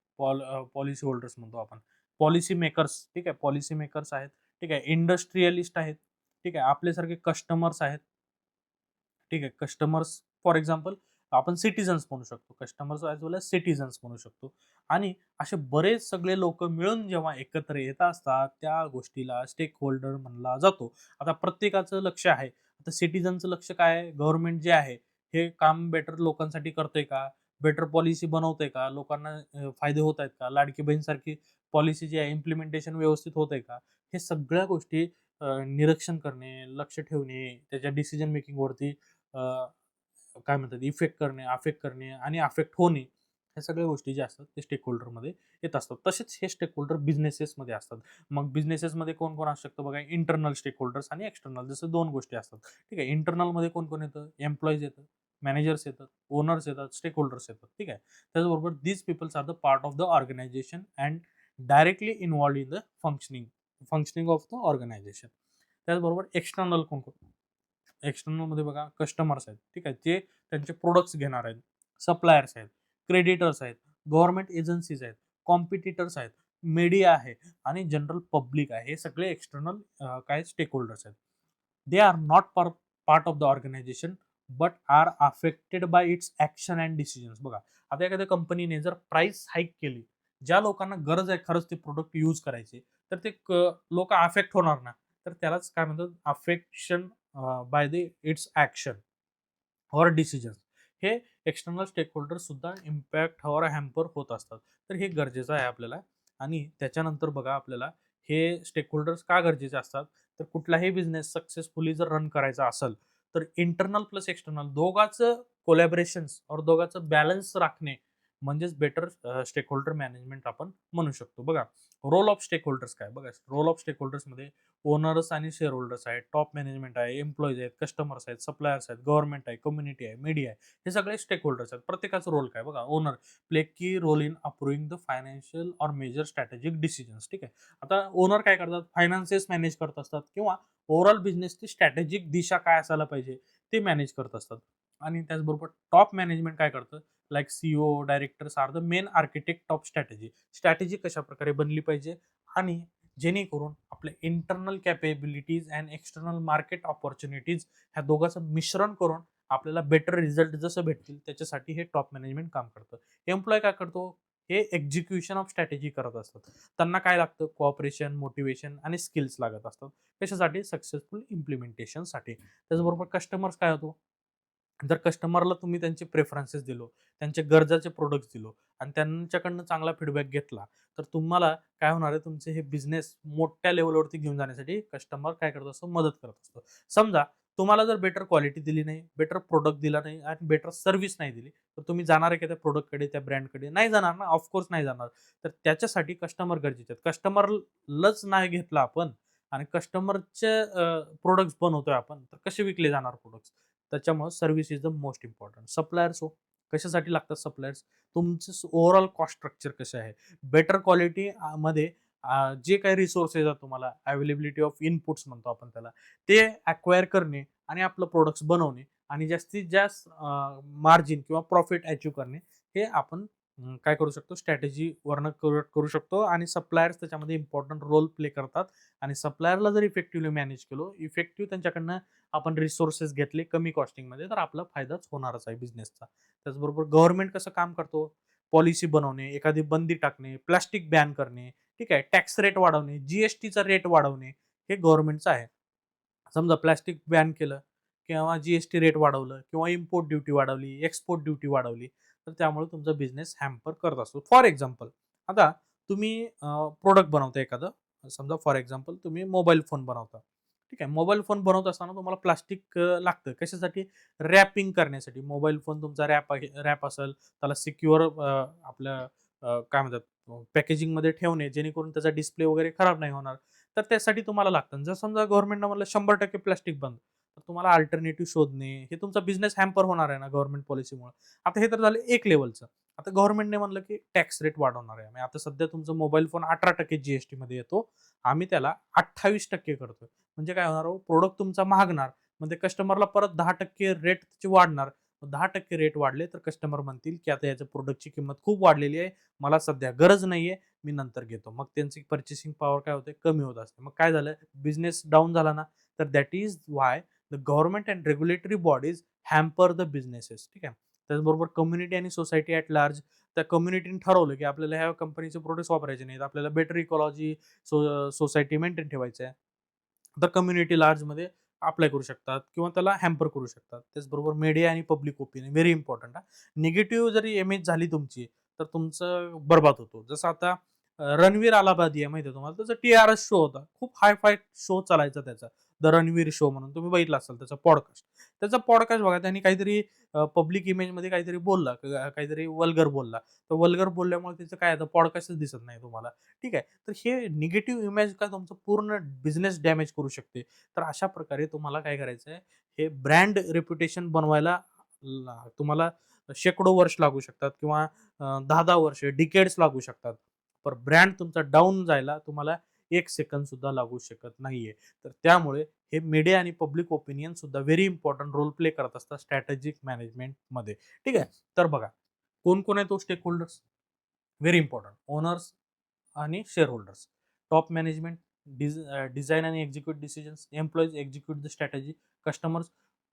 [SPEAKER 1] पॉलिसी होल्डर्स म्हणतो आपण. Policy makers. ठीक आहे. पॉलिसी मेकर्स आहेत. ठीक आहे. इंडस्ट्रियलिस्ट आहेत. ठीक आहे. आपल्यासारखे कस्टमर्स आहेत. ठीक आहे. कस्टमर्स फॉर एक्झाम्पल आपण सिटिझन्स म्हणू शकतो. कस्टमर्स ॲज वेल एज सिटिझन्स म्हणू शकतो. आणि असे बरेच सगळे लोकं मिळून जेव्हा एकत्र येत असतात, त्या गोष्टीला स्टेक होल्डर म्हणला जातो. आता प्रत्येकाचं लक्ष आहे. आता सिटिझनचं लक्ष काय आहे? गव्हर्नमेंट जे आहे, हे काम बेटर लोकांसाठी करतंय का? बेटर पॉलिसी बनवतंय का? लोकांना फायदे होत आहेत का? लाडकी बहीणसारखी पॉलिसी जी आहे इम्प्लिमेंटेशन व्यवस्थित होतंय का? हे सगळ्या गोष्टी निरीक्षण करणे, लक्ष ठेवणे, त्याच्या डिसिजन मेकिंगवरती काय म्हणतात इफेक्ट करणे, अफेक्ट करणे आणि अफेक्ट होणे, ह्या सगळ्या गोष्टी ज्या असतात ते स्टेक होल्डरमध्ये येत असतात. तसेच हे स्टेक होल्डर बिझनेसेसमध्ये असतात. मग बिझनेसेसमध्ये कोण-कोण असू शकतं बघा, इंटरनल स्टेक होल्डर्स आणि एक्सटर्नल जसं 2 गोष्टी असतात. ठीक आहे. इंटरनलमध्ये कोण-कोण येतं? एम्प्लॉईज येतात, मॅनेजर्स येतात, ओनर्स येतात, स्टेक होल्डर्स येतात. ठीक आहे. त्याचबरोबर these peoples are the part of the organisation and directly involved in the functioning of the organisation. त्याचबरोबर एक्सटर्नल कोण-कोण? एक्सटर्नलमध्ये बघा कस्टमर्स आहेत. ठीक आहे. ते त्यांचे प्रॉडक्ट्स घेणार आहेत. सप्लायर्स आहेत, क्रेडिटर्स आहेत, गव्हर्नमेंट एजन्सीज आहेत, कॉम्पिटिटर्स आहेत, मीडिया आहे आणि जनरल पब्लिक आहे. हे सगळे एक्सटर्नल काय स्टेक होल्डर्स आहेत. They are not part of the organisation but are affected by its action and decisions. बघा आता एखाद्या कंपनीने जर प्राइस हाईक केली, ज्या लोकांना गरज आहे खरंच ते प्रोडक्ट यूज करायचे, तर ते लोकं अफेक्ट होणार ना. तर त्यालाच काय म्हणतात affection by the it's action or decisions. हे एक्सटर्नल स्टेक होल्डर्स सुद्धा इम्पॅक्ट और हॅम्पर होत असतात. तर हे गरजेचं आहे आपल्याला. आणि त्याच्यानंतर बघा आपल्याला हे स्टेक होल्डर्स का गरजेचे असतात? तर कुठलाही बिझनेस सक्सेसफुली जर रन करायचा असेल, तर इंटरनल प्लस एक्सटर्नल दोघांचं कोलॅबोरेशन्स और दोघांचं बॅलन्स राखणे म्हणजेच बेटर स्टेक होल्डर मॅनेजमेंट आपण म्हणू शकतो. बघा रोल ऑफ स्टेक होल्डर्स काय? बघा रोल ऑफ स्टेक होल्डर्समध्ये ओनर्स आणि शेअर होल्डर्स आहेत, टॉप मॅनेजमेंट आहे, एम्प्लॉईज आहेत, कस्टमर्स आहेत, सप्लायर्स आहेत, गव्हर्नमेंट आहे, कम्युनिटी आहे, मीडिया आहे. हे सगळे स्टेक होल्डर्स आहेत. प्रत्येकाचा रोल काय? बघा owner play key role in approving the financial or major strategic decisions. ठीक आहे. आता ओनर काय करतात? फायनान्सेस मॅनेज करत असतात किंवा ओव्हरऑल बिझनेसची स्ट्रॅटेजिक दिशा काय असायला पाहिजे ते मॅनेज करत असतात. आणि त्याचबरोबर टॉप मॅनेजमेंट काय करतं? Like CEO, directors are the main architect of strategy. Strategy कशाप्रकारे बनली पाहिजे आणि जेणेकरून आपले internal capabilities and external market opportunities ह्या दोघांचं मिश्रण करून आपल्याला बेटर रिझल्ट जसं भेटतील त्याच्यासाठी हे टॉप मॅनेजमेंट काम करतं. एम्प्लॉय काय करतो? हे एक्झिक्युशन ऑफ स्ट्रॅटेजी करत असतात. त्यांना काय लागतं? कोऑपरेशन, मोटिवेशन आणि स्किल्स लागत असतात. कशासाठी? सक्सेसफुल इम्प्लिमेंटेशनसाठी. त्याचबरोबर कस्टमर्स काय होतो? जर कस्टमरला तुम्ही त्यांचे प्रेफरन्सेस दिलो, त्यांच्या गरजाचे प्रॉडक्ट्स दिलो आणि त्यांच्याकडनं चांगला फीडबॅक घेतला, तर तुम्हाला काय होणार आहे, तुमचे हे बिझनेस मोठ्या लेव्हलवरती घेऊन जाण्यासाठी कस्टमर काय करत असतो? मदत करत असतो. समजा तुम्हाला जर बेटर क्वालिटी दिली नाही, बेटर प्रॉडक्ट दिला नाही आणि बेटर सर्व्हिस नाही दिली, तर तुम्ही जाणार आहे का त्या प्रॉडक्टकडे, त्या ब्रँडकडे? नाही जाणार ना, ऑफकोर्स नाही जाणार. तर त्याच्यासाठी कस्टमर गरजेचे आहेत. कस्टमरलाच नाही घेतलं आपण आणि कस्टमरचे प्रॉडक्ट्स बनवतोय आपण, तर कसे विकले जाणार प्रॉडक्ट्स? त्याच्यामुळे service is the most important. Suppliers हो, कशासाठी लागतात सप्लायर्स? तुमचं ओव्हरऑल कॉस्ट स्ट्रक्चर कसं आहे? बेटर क्वालिटी मध्ये जे काही रिसोर्सेस आहेत तुम्हाला अवेलेबिलिटी ऑफ इनपुट्स म्हणतो आपण त्याला, ते अक्वायर करणे आणि आपलं प्रोडक्ट्स बनवणे आणि जास्तीत जास्त मार्जिन किंवा प्रॉफिट अचीव्ह करणे हे आपण काय करू शकतो? स्ट्रॅटेजी वरनं करू शकतो आणि सप्लायर्स त्याच्यामध्ये इम्पॉर्टंट रोल प्ले करतात आणि सप्लायरला जर इफेक्टिव्हली मॅनेज केलो, इफेक्टिव्ह त्यांच्याकडनं आपण रिसोर्सेस घेतले कमी कॉस्टिंगमध्ये, तर आपला फायदाच होणारच आहे बिझनेसचा. त्याचबरोबर गव्हर्नमेंट कसं काम करतो? पॉलिसी बनवणे, एखादी बंदी टाकणे, प्लास्टिक बॅन करणे, ठीक आहे, टॅक्स रेट वाढवणे, जीएसटीचा रेट वाढवणे, हे गव्हर्नमेंटचं आहे. समजा प्लास्टिक बॅन केलं किंवा जी-एस-टी रेट वाढवलं किंवा इम्पोर्ट ड्युटी वाढवली, एक्सपोर्ट ड्युटी वाढवली, तर त्यामुळे तुमचा बिझनेस हॅम्पर करत असतो. फॉर एक्झाम्पल आता तुम्ही बनवता एखादं, समजा फॉर एक्झाम्पल तुम्ही मोबाईल फोन बनवता. ठीक आहे. मोबाईल फोन बनवत असताना तुम्हाला प्लास्टिक लागतं. कशासाठी? रॅपिंग करण्यासाठी. मोबाईल फोन तुमचा रॅप असेल, त्याला सिक्युअर आपल्या काय म्हणतात पॅकेजिंगमध्ये ठेवणे, जेणेकरून त्याचा डिस्प्ले वगैरे खराब नाही होणार. तर त्यासाठी तुम्हाला लागतं. जर समजा गव्हर्नमेंटनं म्हटलं 100% प्लास्टिक बंद, तर तुम्हाला अल्टरनेटिव्ह शोधणे, हे तुमचा बिझनेस हॅम्पर होणार आहे ना गव्हर्नमेंट पॉलिसीमुळे. आता हे तर झालं एक लेव्हलचं. आता गव्हर्नमेंटने म्हणलं की टॅक्स रेट वाढवणार आहे. म्हणजे आता सध्या तुमचा मोबाईल फोन 18% जी-एस-टीमध्ये येतो. आम्ही त्याला 28% करतोय. म्हणजे काय होणार हो, प्रॉडक्ट तुमचा महागणार. म्हणजे कस्टमरला परत 10% रेट त्याचे वाढणार. 10% रेट वाढले तर कस्टमर म्हणतील की आता याच्या प्रॉडक्टची किंमत खूप वाढलेली आहे. मला सध्या गरज नाहीये. मी नंतर घेतो. मग त्यांची पर्चेसिंग पॉवर काय होते? कमी होत असते. मग काय झालं? बिझनेस डाउन झाला ना, तर that is why the government and regulatory bodies hamper the businesses. ठीक आहे. त्याचबरोबर कम्युनिटी आणि सोसायटी ॲट लार्ज, त्या कम्युनिटीने ठरवलं की आपल्याला ह्या कंपनीचे प्रॉडक्ट्स वापरायचे नाहीत. आपल्याला बेटर इकॉलॉजी सोसायटी मेंटेन ठेवायचं आहे. तर कम्युनिटी लार्जमध्ये अप्लाय करू शकतात किंवा त्याला हॅम्पर करू शकतात. त्याचबरोबर मीडिया आणि पब्लिक ओपिनियन व्हेरी इम्पॉर्टंट हां. निगेटिव्ह जरी इमेज झाली तुमची, तर तुमचं बरबाद होतो. जसं आता रणवीर अलाहाबादी आहे माहिती आहे तुम्हाला. त्याचा टी-आर-एस शो होता. खूप हाय-फाय शो चालायचा त्याचा. द रणवीर शो म्हणून तुम्ही बघितला असाल त्याचा पॉडकास्ट. त्याचा पॉडकास्ट बघा त्यांनी काहीतरी पब्लिक इमेजमध्ये काहीतरी बोलला, काहीतरी वल्गर बोलला. तर वल्गर बोलल्यामुळे त्याचं काय आता पॉडकास्टच दिसत नाही तुम्हाला. ठीक आहे. तर हे निगेटिव्ह इमेज काय तुमचं पूर्ण बिझनेस डॅमेज करू शकते. तर अशा प्रकारे तुम्हाला काय करायचं आहे, हे ब्रँड रेप्युटेशन बनवायला तुम्हाला शेकडो वर्ष लागू शकतात किंवा 10-10 वर्ष, डिकेड्स लागू शकतात. पण ब्रँड तुमचा डाउन जायला तुम्हाला 1 सेकंद सुद्धा लागू शकत नाहीये. तर त्यामुळे हे मीडिया आणि पब्लिक ओपिनियन सुद्धा व्हेरी इम्पोर्टंट रोल प्ले करत असतात स्ट्रॅटेजिक मॅनेजमेंटमध्ये. ठीक आहे. तर बघा, कोण-कोण आहे तो stake holders? Very important. Owners आणि शेअरहोल्डर्स. टॉप मॅनेजमेंट, डिझाइन आणि execute decisions, employees execute the strategy, customers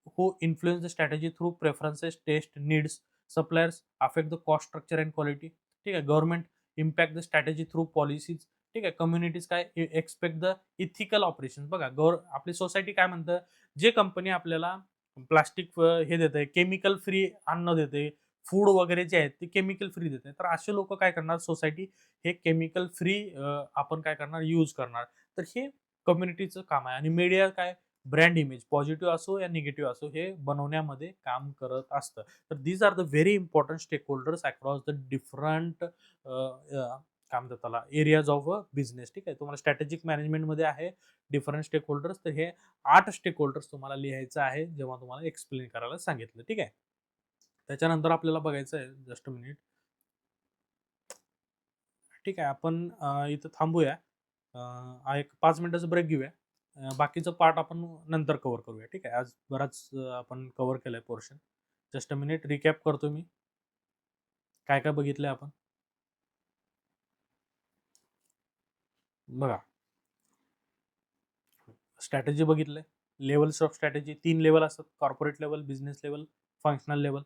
[SPEAKER 1] who influence the strategy through preferences, taste, needs, suppliers affect the cost structure and quality. ठीक आहे. Government impact the strategy through policies. ठीक आहे. Communities काय expect the ethical operation. बघा आपली society काय म्हणतं, जे कंपनी आपल्याला प्लास्टिक हे देते, केमिकल फ्री अन्न देते, फूड वगैरे जे आहेत ते केमिकल फ्री देते. तर असे लोक काय करणार, सोसायटी हे केमिकल फ्री आपण काय करणार, यूज करणार. तर हे कम्युनिटीचं काम आहे. आणि मीडिया काय, ब्रँड इमेज पॉझिटिव्ह असो या निगेटिव्ह असो हे बनवण्यामध्ये काम करत असतं. तर these are the very important stake holders across the different काय म्हणतात त्याला, एरियाज ऑफ अ बिझनेस. ठीक आहे. तुम्हाला स्ट्रॅटेजिक मॅनेजमेंटमध्ये आहे डिफरंट स्टेक होल्डर्स. तर हे 8 स्टेक होल्डर्स तुम्हाला लिहायचं आहे जेव्हा तुम्हाला एक्सप्लेन करायला सांगितलं. ठीक आहे. त्याच्यानंतर आपल्याला बघायचं आहे, जस्ट अ मिनिट. ठीक आहे. आपण इथं थांबूया. एक 5 मिनिटाचा ब्रेक घेऊया. बाकीचं पार्ट आपण नंतर कव्हर करूया. ठीक आहे. आज बराच आपण कव्हर केलाय portion. Just a minute recap करतो मी. काय-काय बघितलंय आपण. बघा, स्ट्रॅटेजी बघितलंय. लेव्हल्स ऑफ स्ट्रॅटेजी 3 लेव्हल असतात. Corporate level, business level, functional level.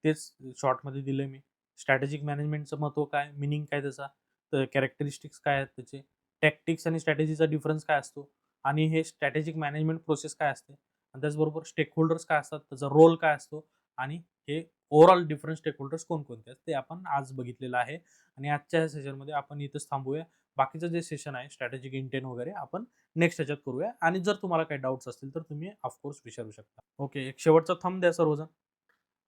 [SPEAKER 1] तेच शॉर्टमध्ये दिलंय मी. स्ट्रॅटेजिक मॅनेजमेंटचं महत्त्व काय? मीनिंग काय त्याचा? तर कॅरेक्टरिस्टिक्स काय आहेत त्याचे? टॅक्टिक्स आणि स्ट्रॅटेजीचा डिफरन्स काय असतो? आणि हे स्ट्रॅटेजिक मॅनेजमेंट प्रोसेस काय असते? आणि त्याचबरोबर स्टेक होल्डर्स काय असतात? त्याचा रोल काय असतो? आणि हे ओव्हरऑल डिफरंट स्टेक होल्डर्स कोणकोणते आहेत? ते आपण आज बघितलेलं आहे. आणि आजच्या सेशनमध्ये आपण इथेच थांबूया. बाकीचं जे सेशन आहे स्ट्रॅटेजिक इंटेंट वगैरे आपण नेक्स्ट ह्याच्यात करूया. आणि जर तुम्हाला काही डाउट्स असतील तर तुम्ही ऑफकोर्स विचारू शकता. ओके, एक शेवटचा थंब द्या सर्वजण.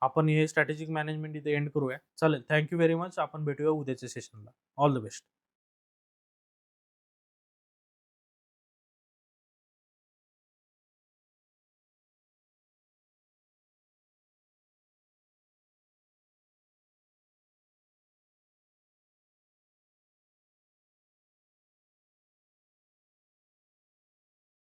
[SPEAKER 1] आपण हे स्ट्रॅटेजिक मॅनेजमेंट इथे एंड करूया. चालेल. Thank you very much. आपण भेटूया उद्याच्या सेशनला. All the best.